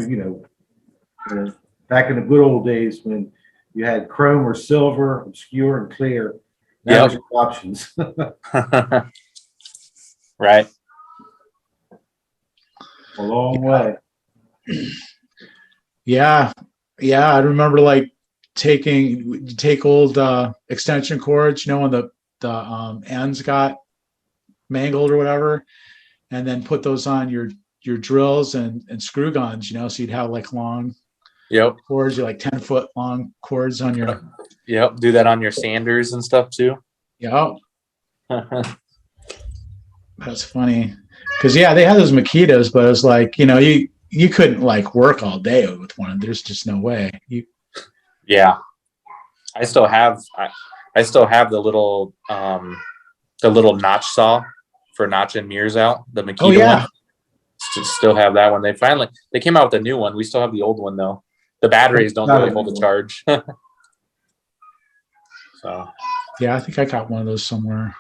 back in the good old days when you had chrome or silver, obscure and clear. That was your options. right. A long way. Yeah, I remember like take old extension cords, when the ends got mangled or whatever, and then put those on your drills and screw guns, so you'd have like long Yep. cords, like 10-foot long cords on your. Yep. Do that on your sanders and stuff too. Yeah, that's funny because they had those Makitas, but it's like you couldn't like work all day with one. There's just no way. Yeah. I still have the little notch saw for notching mirrors out. The Makita Oh yeah. one. Still have that one. They came out with a new one. We still have the old one though. The batteries don't really hold a charge. So Yeah, I think I got one of those somewhere.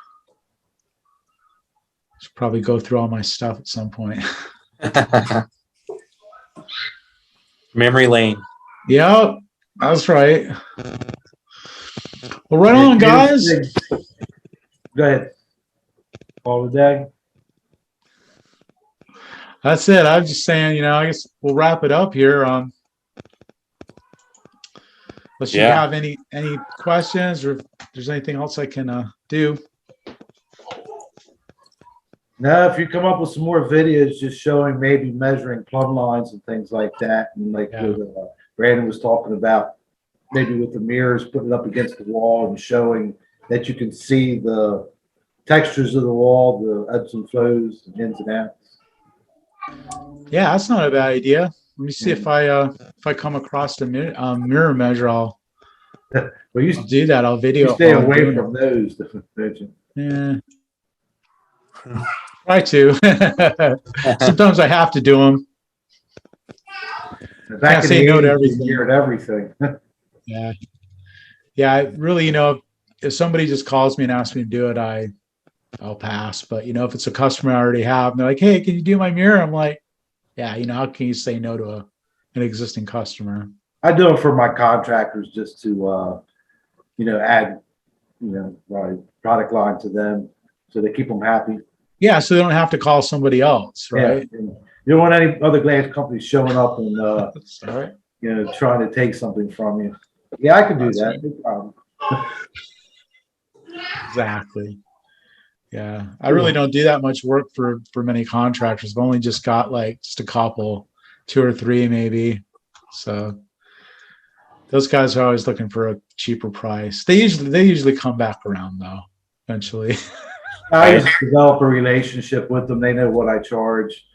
Should probably go through all my stuff at some point. memory lane. Yep, that's right. Well, right on, guys. Go ahead. All the day. That's it. I'm just saying, I guess we'll wrap it up here. Unless you have any questions or if there's anything else I can do. No, if you come up with some more videos just showing maybe measuring plumb lines and things like that, and like Brandon was talking about, maybe with the mirrors, putting it up against the wall and showing that you can see the textures of the wall, the ebbs and flows, the ins and outs. Yeah, that's not a bad idea. Let me see if I come across the mirror measure, I'll do that. I'll video. You stay away from those. Yeah. Try to. Sometimes I have to do them. Back in say the no to 80s, everything. you heard everything. Yeah. Yeah, really, if somebody just calls me and asks me to do it, I'll pass. But if it's a customer I already have, and they're like, "Hey, can you do my mirror?" I'm like, "Yeah, how can you say no to an existing customer?" I do it for my contractors just to, add, my product line to them so they keep them happy. Yeah, so they don't have to call somebody else, right? Yeah. You don't want any other glass companies showing up and, That's all right. trying to take something from you. Yeah, I can do that. No problem. Exactly. Yeah, I really don't do that much work for many contractors. I've only just got like just a couple, 2 or 3 maybe. So those guys are always looking for a cheaper price. They usually come back around though, eventually. I just develop a relationship with them. They know what I charge.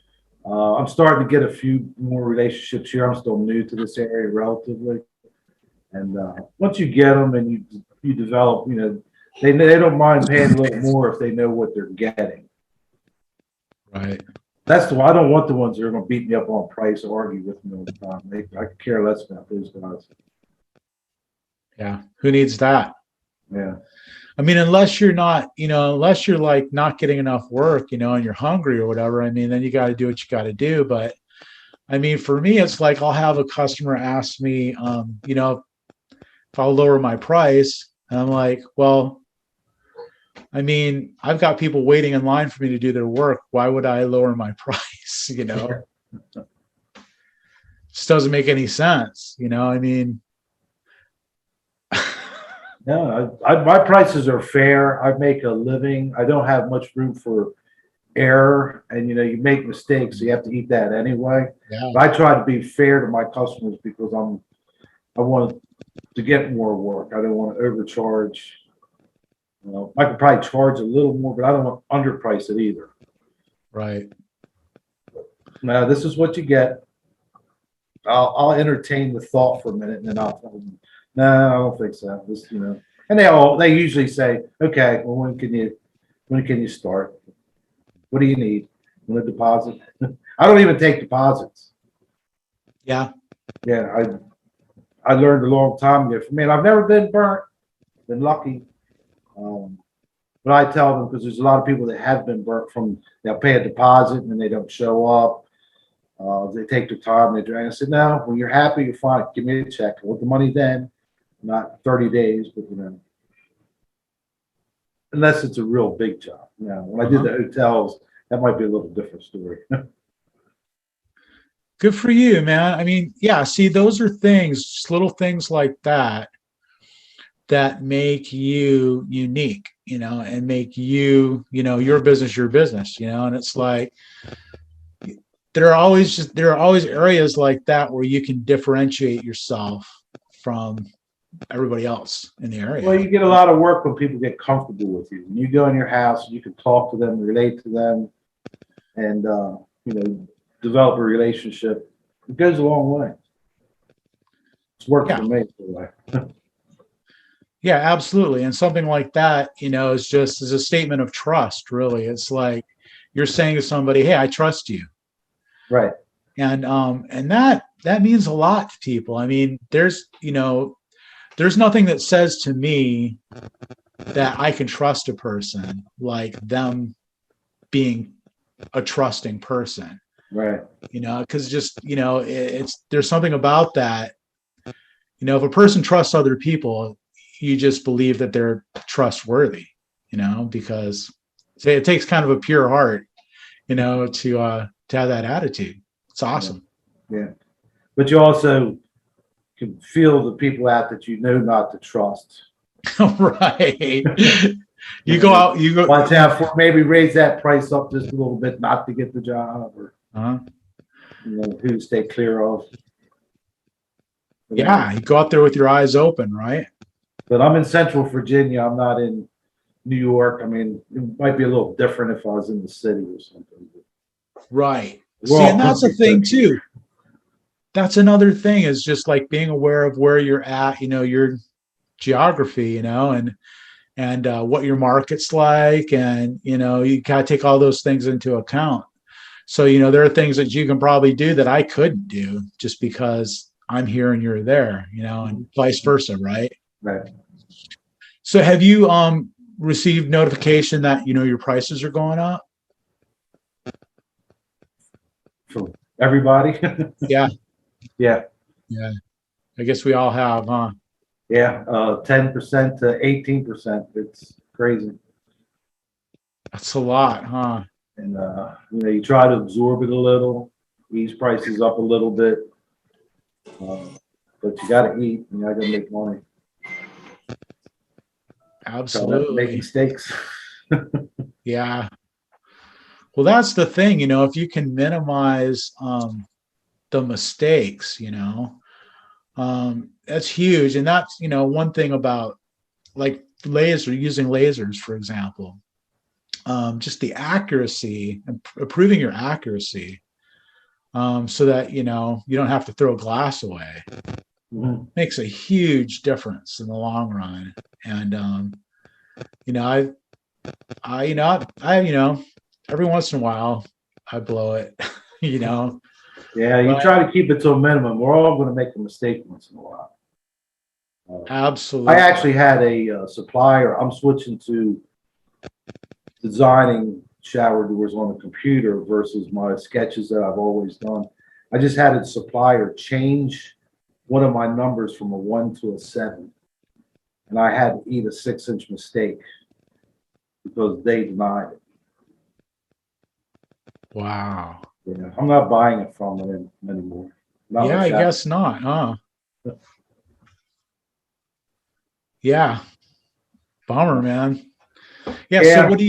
I'm starting to get a few more relationships here. I'm still new to this area relatively. And once you get them and you develop, they don't mind paying a little more if they know what they're getting. Right. That's the I don't want the ones that are going to beat me up on price or argue with me all the time. I could care less about those guys. Yeah. Who needs that? Yeah. I mean, unless you're not, unless you're like not getting enough work, and you're hungry or whatever, I mean, then you got to do what you got to do. But I mean, for me, it's like I'll have a customer ask me, if I'll lower my price. And I'm like, well, I mean, I've got people waiting in line for me to do their work. Why would I lower my price? Just doesn't make any sense. I mean, No, my prices are fair. I make a living. I don't have much room for error, and you make mistakes, so you have to eat that anyway. yeah, But I try to be fair to my customers because I want to get more work. I don't want to overcharge. I could probably charge a little more, but I don't want to underprice it either. right. Now, this is what you get. I'll entertain the thought for a minute, and then I'll tell them, no, I don't think so. This, and they usually say, okay, well, when can you start? What do you need? Want a deposit? I don't even take deposits. Yeah. Yeah, I learned a long time ago. Man, I've never been burnt. Been lucky. But I tell them, because there's a lot of people that have been burnt from, they'll pay a deposit and then they don't show up. They take their time, they drag. I said, no, when you're happy, you're fine. Give me a check. I want the money then, not 30 days, but unless it's a real big job. When I did the hotels, that might be a little different story. Good for you, man. I mean, yeah, see, those are things, just little things like that make you unique, and make you, your business, and it's like, there are always areas like that where you can differentiate yourself from everybody else in the area. Well, you get a lot of work when people get comfortable with you. When you go in your house, you can talk to them, relate to them, and develop a relationship. It goes a long way. It's worked for me anyway. Yeah, absolutely. And something like that, is a statement of trust, really. It's like you're saying to somebody, hey, I trust you. Right. And that means a lot to people. I mean, there's nothing that says to me that I can trust a person like them being a trusting person. Right. Because just, there's something about that. If a person trusts other people, you just believe that they're trustworthy, because it takes kind of a pure heart, to have that attitude. It's awesome. Yeah. But you also can feel the people out that not to trust. Right. You go Watch out for maybe raise that price up just a little bit, not to get the job, or who to stay clear of. Yeah, you go out there with your eyes open, right? But I'm in Central Virginia. I'm not in New York. I mean, it might be a little different if I was in the city or something. Right. See, and that's a thing too. That's another thing, is just like being aware of where you're at, your geography, and what your market's like, and you gotta take all those things into account. So there are things that you can probably do that I couldn't do just because I'm here and you're there, and vice versa, right? Right. So have you received notification that your prices are going up? For everybody? Yeah. Yeah. Yeah. I guess we all have, huh? Yeah, 10% to 18%. It's crazy. That's a lot, huh? And you try to absorb it a little, ease prices up a little bit, but you got to eat. You got to make money. Absolutely. Make mistakes. Yeah. Well, that's the thing, if you can minimize the mistakes, that's huge. And that's, one thing about like using lasers, for example, just the accuracy and improving your accuracy so that, you don't have to throw glass away. Mhm. Makes a huge difference in the long run. And, you know, every once in a while I blow it, you know, Yeah, you but try to keep it to a minimum. We're all going to make a mistake once in a while. I absolutely. actually had a supplier. I'm switching to designing shower doors on the computer versus my sketches that I've always done. I just had a supplier change one of my numbers from a 1 to a 7, and I had to eat a 6-inch mistake because they denied it. Wow. Yeah, I'm not buying it from them anymore. Not Yeah, with I shower. guess not, huh? Yeah. Bummer, man. Yeah. So Yeah, what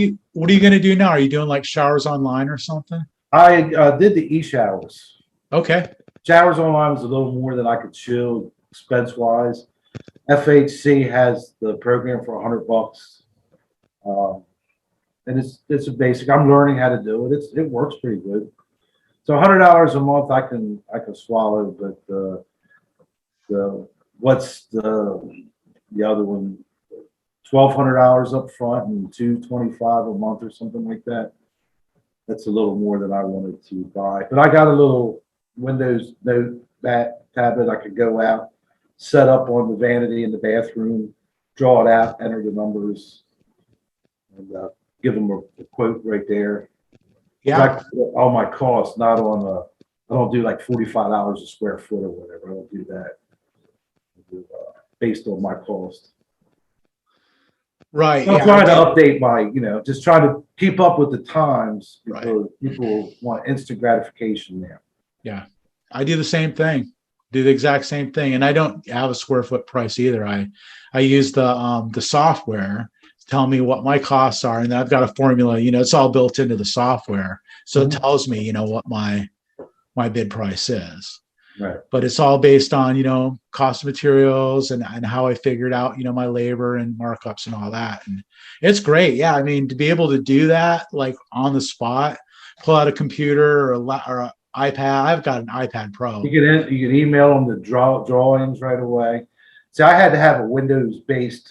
are you going to do now? Are you doing like showers online or something? I did the e-showers. Okay. Showers online was a little more than I could chew expense wise. FHC has the program for $100, and it's a basic. I'm learning how to do it. It works pretty good. So $100 a month I can swallow, but what's the other one? $1,200 up front and $225 a month or something like that. That's a little more than I wanted to buy. But I got a little Windows note that tablet I could go out, set up on the vanity in the bathroom, draw it out, enter the numbers, and give them a quote right there. Yeah. All my costs, not on I don't do like $45 a square foot or whatever. I don't do that. I do, based on my cost. Right. I'm Yeah. trying to update my, just trying to keep up with the times Right. because people want instant gratification now. Yeah. I do the same thing. Do the exact same thing. And I don't have a square foot price either. I use the software to tell me what my costs are. And I've got a formula, it's all built into the software. So it tells me, what my bid price is. Right. But it's all based on, cost of materials and how I figured out, my labor and markups and all that. And it's great. Yeah. I mean, to be able to do that, like on the spot, pull out a computer or a iPad. I've got an iPad Pro. You can email them the drawings right away. See, I had to have a Windows-based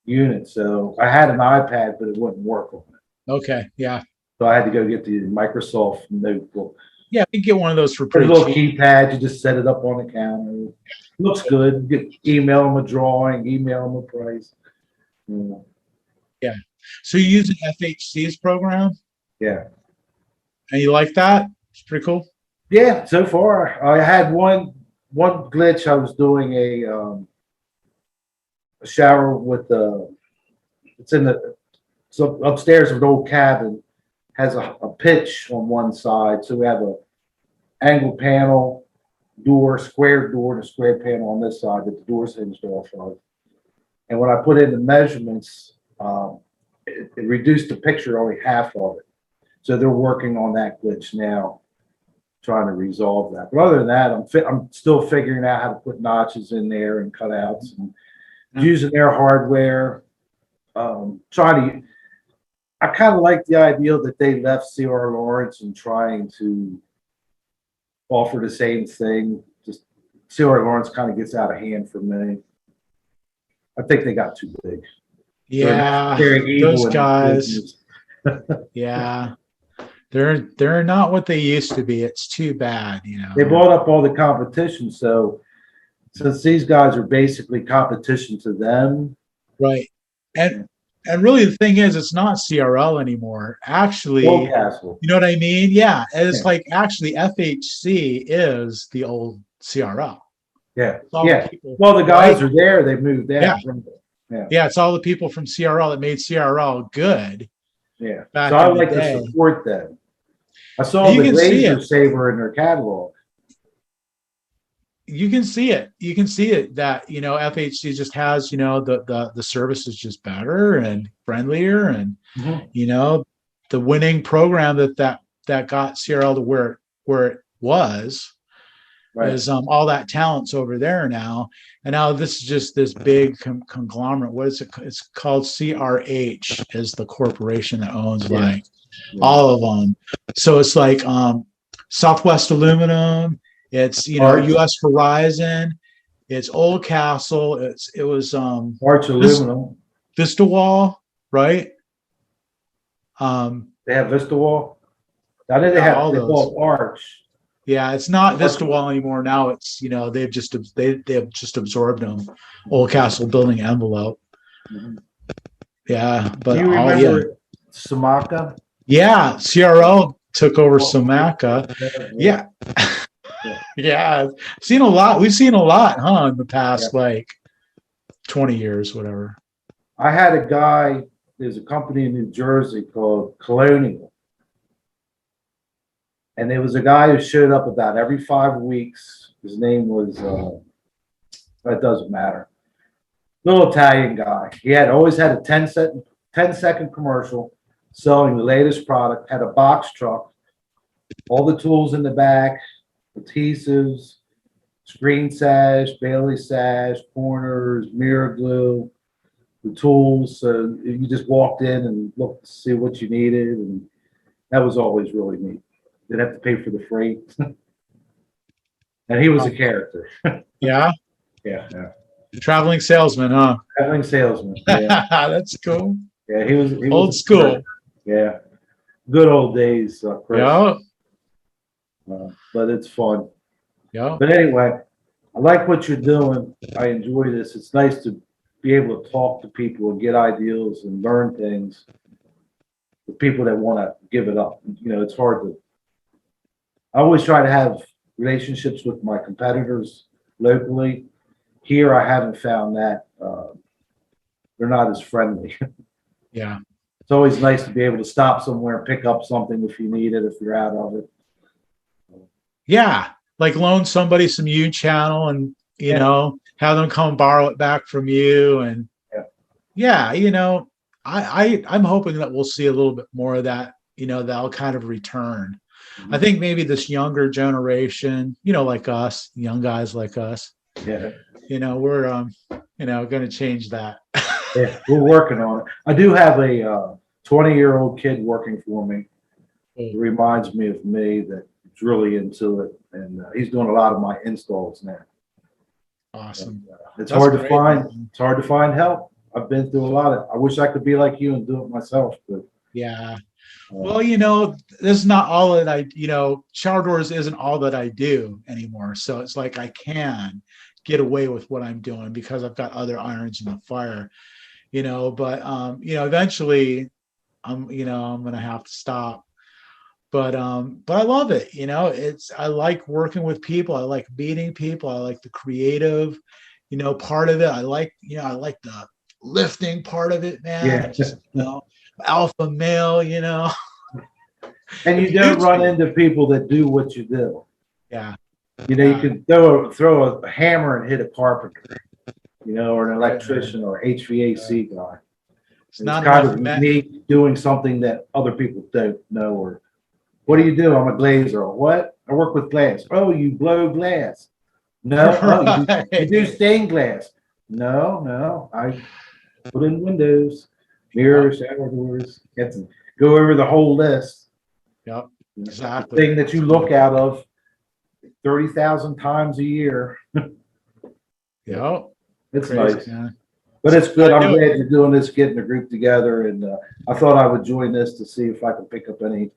unit, so I had an iPad, but it wouldn't work on it. Okay. Yeah. So I had to go get the Microsoft notebook. Yeah. You can get one of those for There's pretty a little cheap. keypad. You just set it up on the counter. Looks good. Email them a drawing, email them a price. Yeah. So you use an FHC's program Yeah. and you like that? It's pretty cool. Yeah, so far I had one glitch. I was doing a shower with it's upstairs of an old cabin, has a pitch on one side, so we have a angle panel door, square door, and a square panel on this side that the door's hinged off of. And when I put in the measurements, it reduced the picture only half of it. So they're working on that glitch now, trying to resolve that. But other than that, I'm still figuring out how to put notches in there and cutouts and using their hardware. I kind of like the idea that they left C.R. Lawrence and trying to offer the same thing. Just C.R. Lawrence kind of gets out of hand for me. I think they got too big. Yeah. Those guys. Yeah. They're not what they used to be. It's too bad, They bought up all the competition, so since these guys are basically competition to them, right? And really, the thing is, it's not CRL anymore. Actually, Oldcastle. you know what I mean? Yeah, it's Yeah. like actually FHC is the old CRL. Yeah, It's all yeah. people, Well, the guys right? are there. They moved out. Yeah. Yeah, it's all the people from CRL that made CRL good. Yeah. Back So I in the like day. to support them. I saw You the can see Laser it. Saver in their catalog. You can see it. You can see it that FHC just has the service is just better and friendlier, and the winning program that got CRL to where it was. Right. Is all that talent's over there now, and now this is just this big conglomerate. What is it? It's called CRH is the corporation that owns Yeah. like all of them. So it's like Southwest Aluminum. It's, Arch. US Horizon. It's Old Castle. It was Arch Aluminum. Vista Wall, right? They have Vista Wall. I know they Yeah, have all they those. call it Arch. Yeah, it's not Vista Wall anymore. Now it's, they've just absorbed them. Old Castle building envelope. Mhm. Yeah, but Do you remember Samaka? Yeah, CRL took over Samaka. Yeah. Yeah. Seen a lot. We've seen a lot, huh, in the past like 20 years, whatever. I had a guy, there's a company in New Jersey called Colonial. And there was a guy who showed up about every 5 weeks. His name was, it doesn't matter. Little Italian guy. He had always had a 10-second commercial selling the latest product, had a box truck, all the tools in the back, adhesives, screen sash, Bailey sash, corners, mirror glue, the tools. So you just walked in and looked to see what you needed. And that was always really neat. Didn't have to pay for the freight. And he was a character. Yeah. Yeah. Traveling salesman, huh? Traveling salesman. Yeah. That's cool. Yeah. He was Old school. Yeah. Good old days, Chris. Yeah. But it's fun. Yeah. But anyway, I like what you're doing. I enjoy this. It's nice to be able to talk to people and get ideas and learn things. The people that want to give it up. It's hard to. I always try to have relationships with my competitors locally. Here, I haven't found that. They're not as friendly. Yeah. It's always nice to be able to stop somewhere and pick up something if you need it, if you're out of it. Yeah. Like loan somebody some U channel and, have them come borrow it back from you. And I'm hoping that we'll see a little bit more of that, that'll kind of return. I think maybe this younger generation, like us, young guys like us, we're, going to change that. Yeah, we're working on it. I do have a 20-year-old kid working for me. It reminds me of me that's really into it. And he's doing a lot of my installs now. Awesome. And, it's hard to find. It's hard to find help. I've been through a lot of. I wish I could be like you and do it myself, but yeah. Well, this is not all that I. Shower doors isn't all that I do anymore. So it's like I can get away with what I'm doing because I've got other irons in the fire. But eventually, I'm gonna have to stop. But I love it. I like working with people. I like meeting people. I like the creative, part of it. I like the lifting part of it, man. Yeah. Just, alpha male, And you don't run into people that do what you do. Yeah. You can throw a hammer and hit a carpenter, or an electrician or HVAC guy. It's kind of unique doing something that other people don't know. Or what do you do? I'm a glazer. What? I work with glass. Oh, you blow glass. No, Right. you do stained glass. No, I put in windows, mirrors, shower doors. Go over the whole list. Yep, exactly. The thing that you look out of 30,000 times a year. Yep. It's Crazy, nice. man. But it's good. I'm glad you're doing this, getting the group together. And I thought I would join this to see if I could pick up any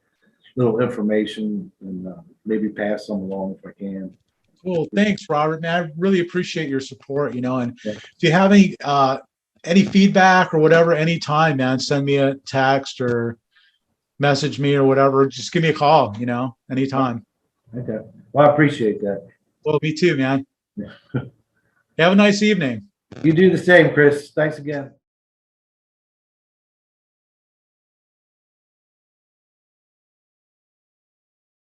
little information and maybe pass some along if I can. Cool. Thanks, Robert. Man, I really appreciate your support, and Yeah. if you have any feedback or whatever, anytime, man, send me a text or message me or whatever. Just give me a call, anytime. Okay. Well, I appreciate that. Well, me too, man. Yeah. Have a nice evening. You do the same, Chris. Thanks again.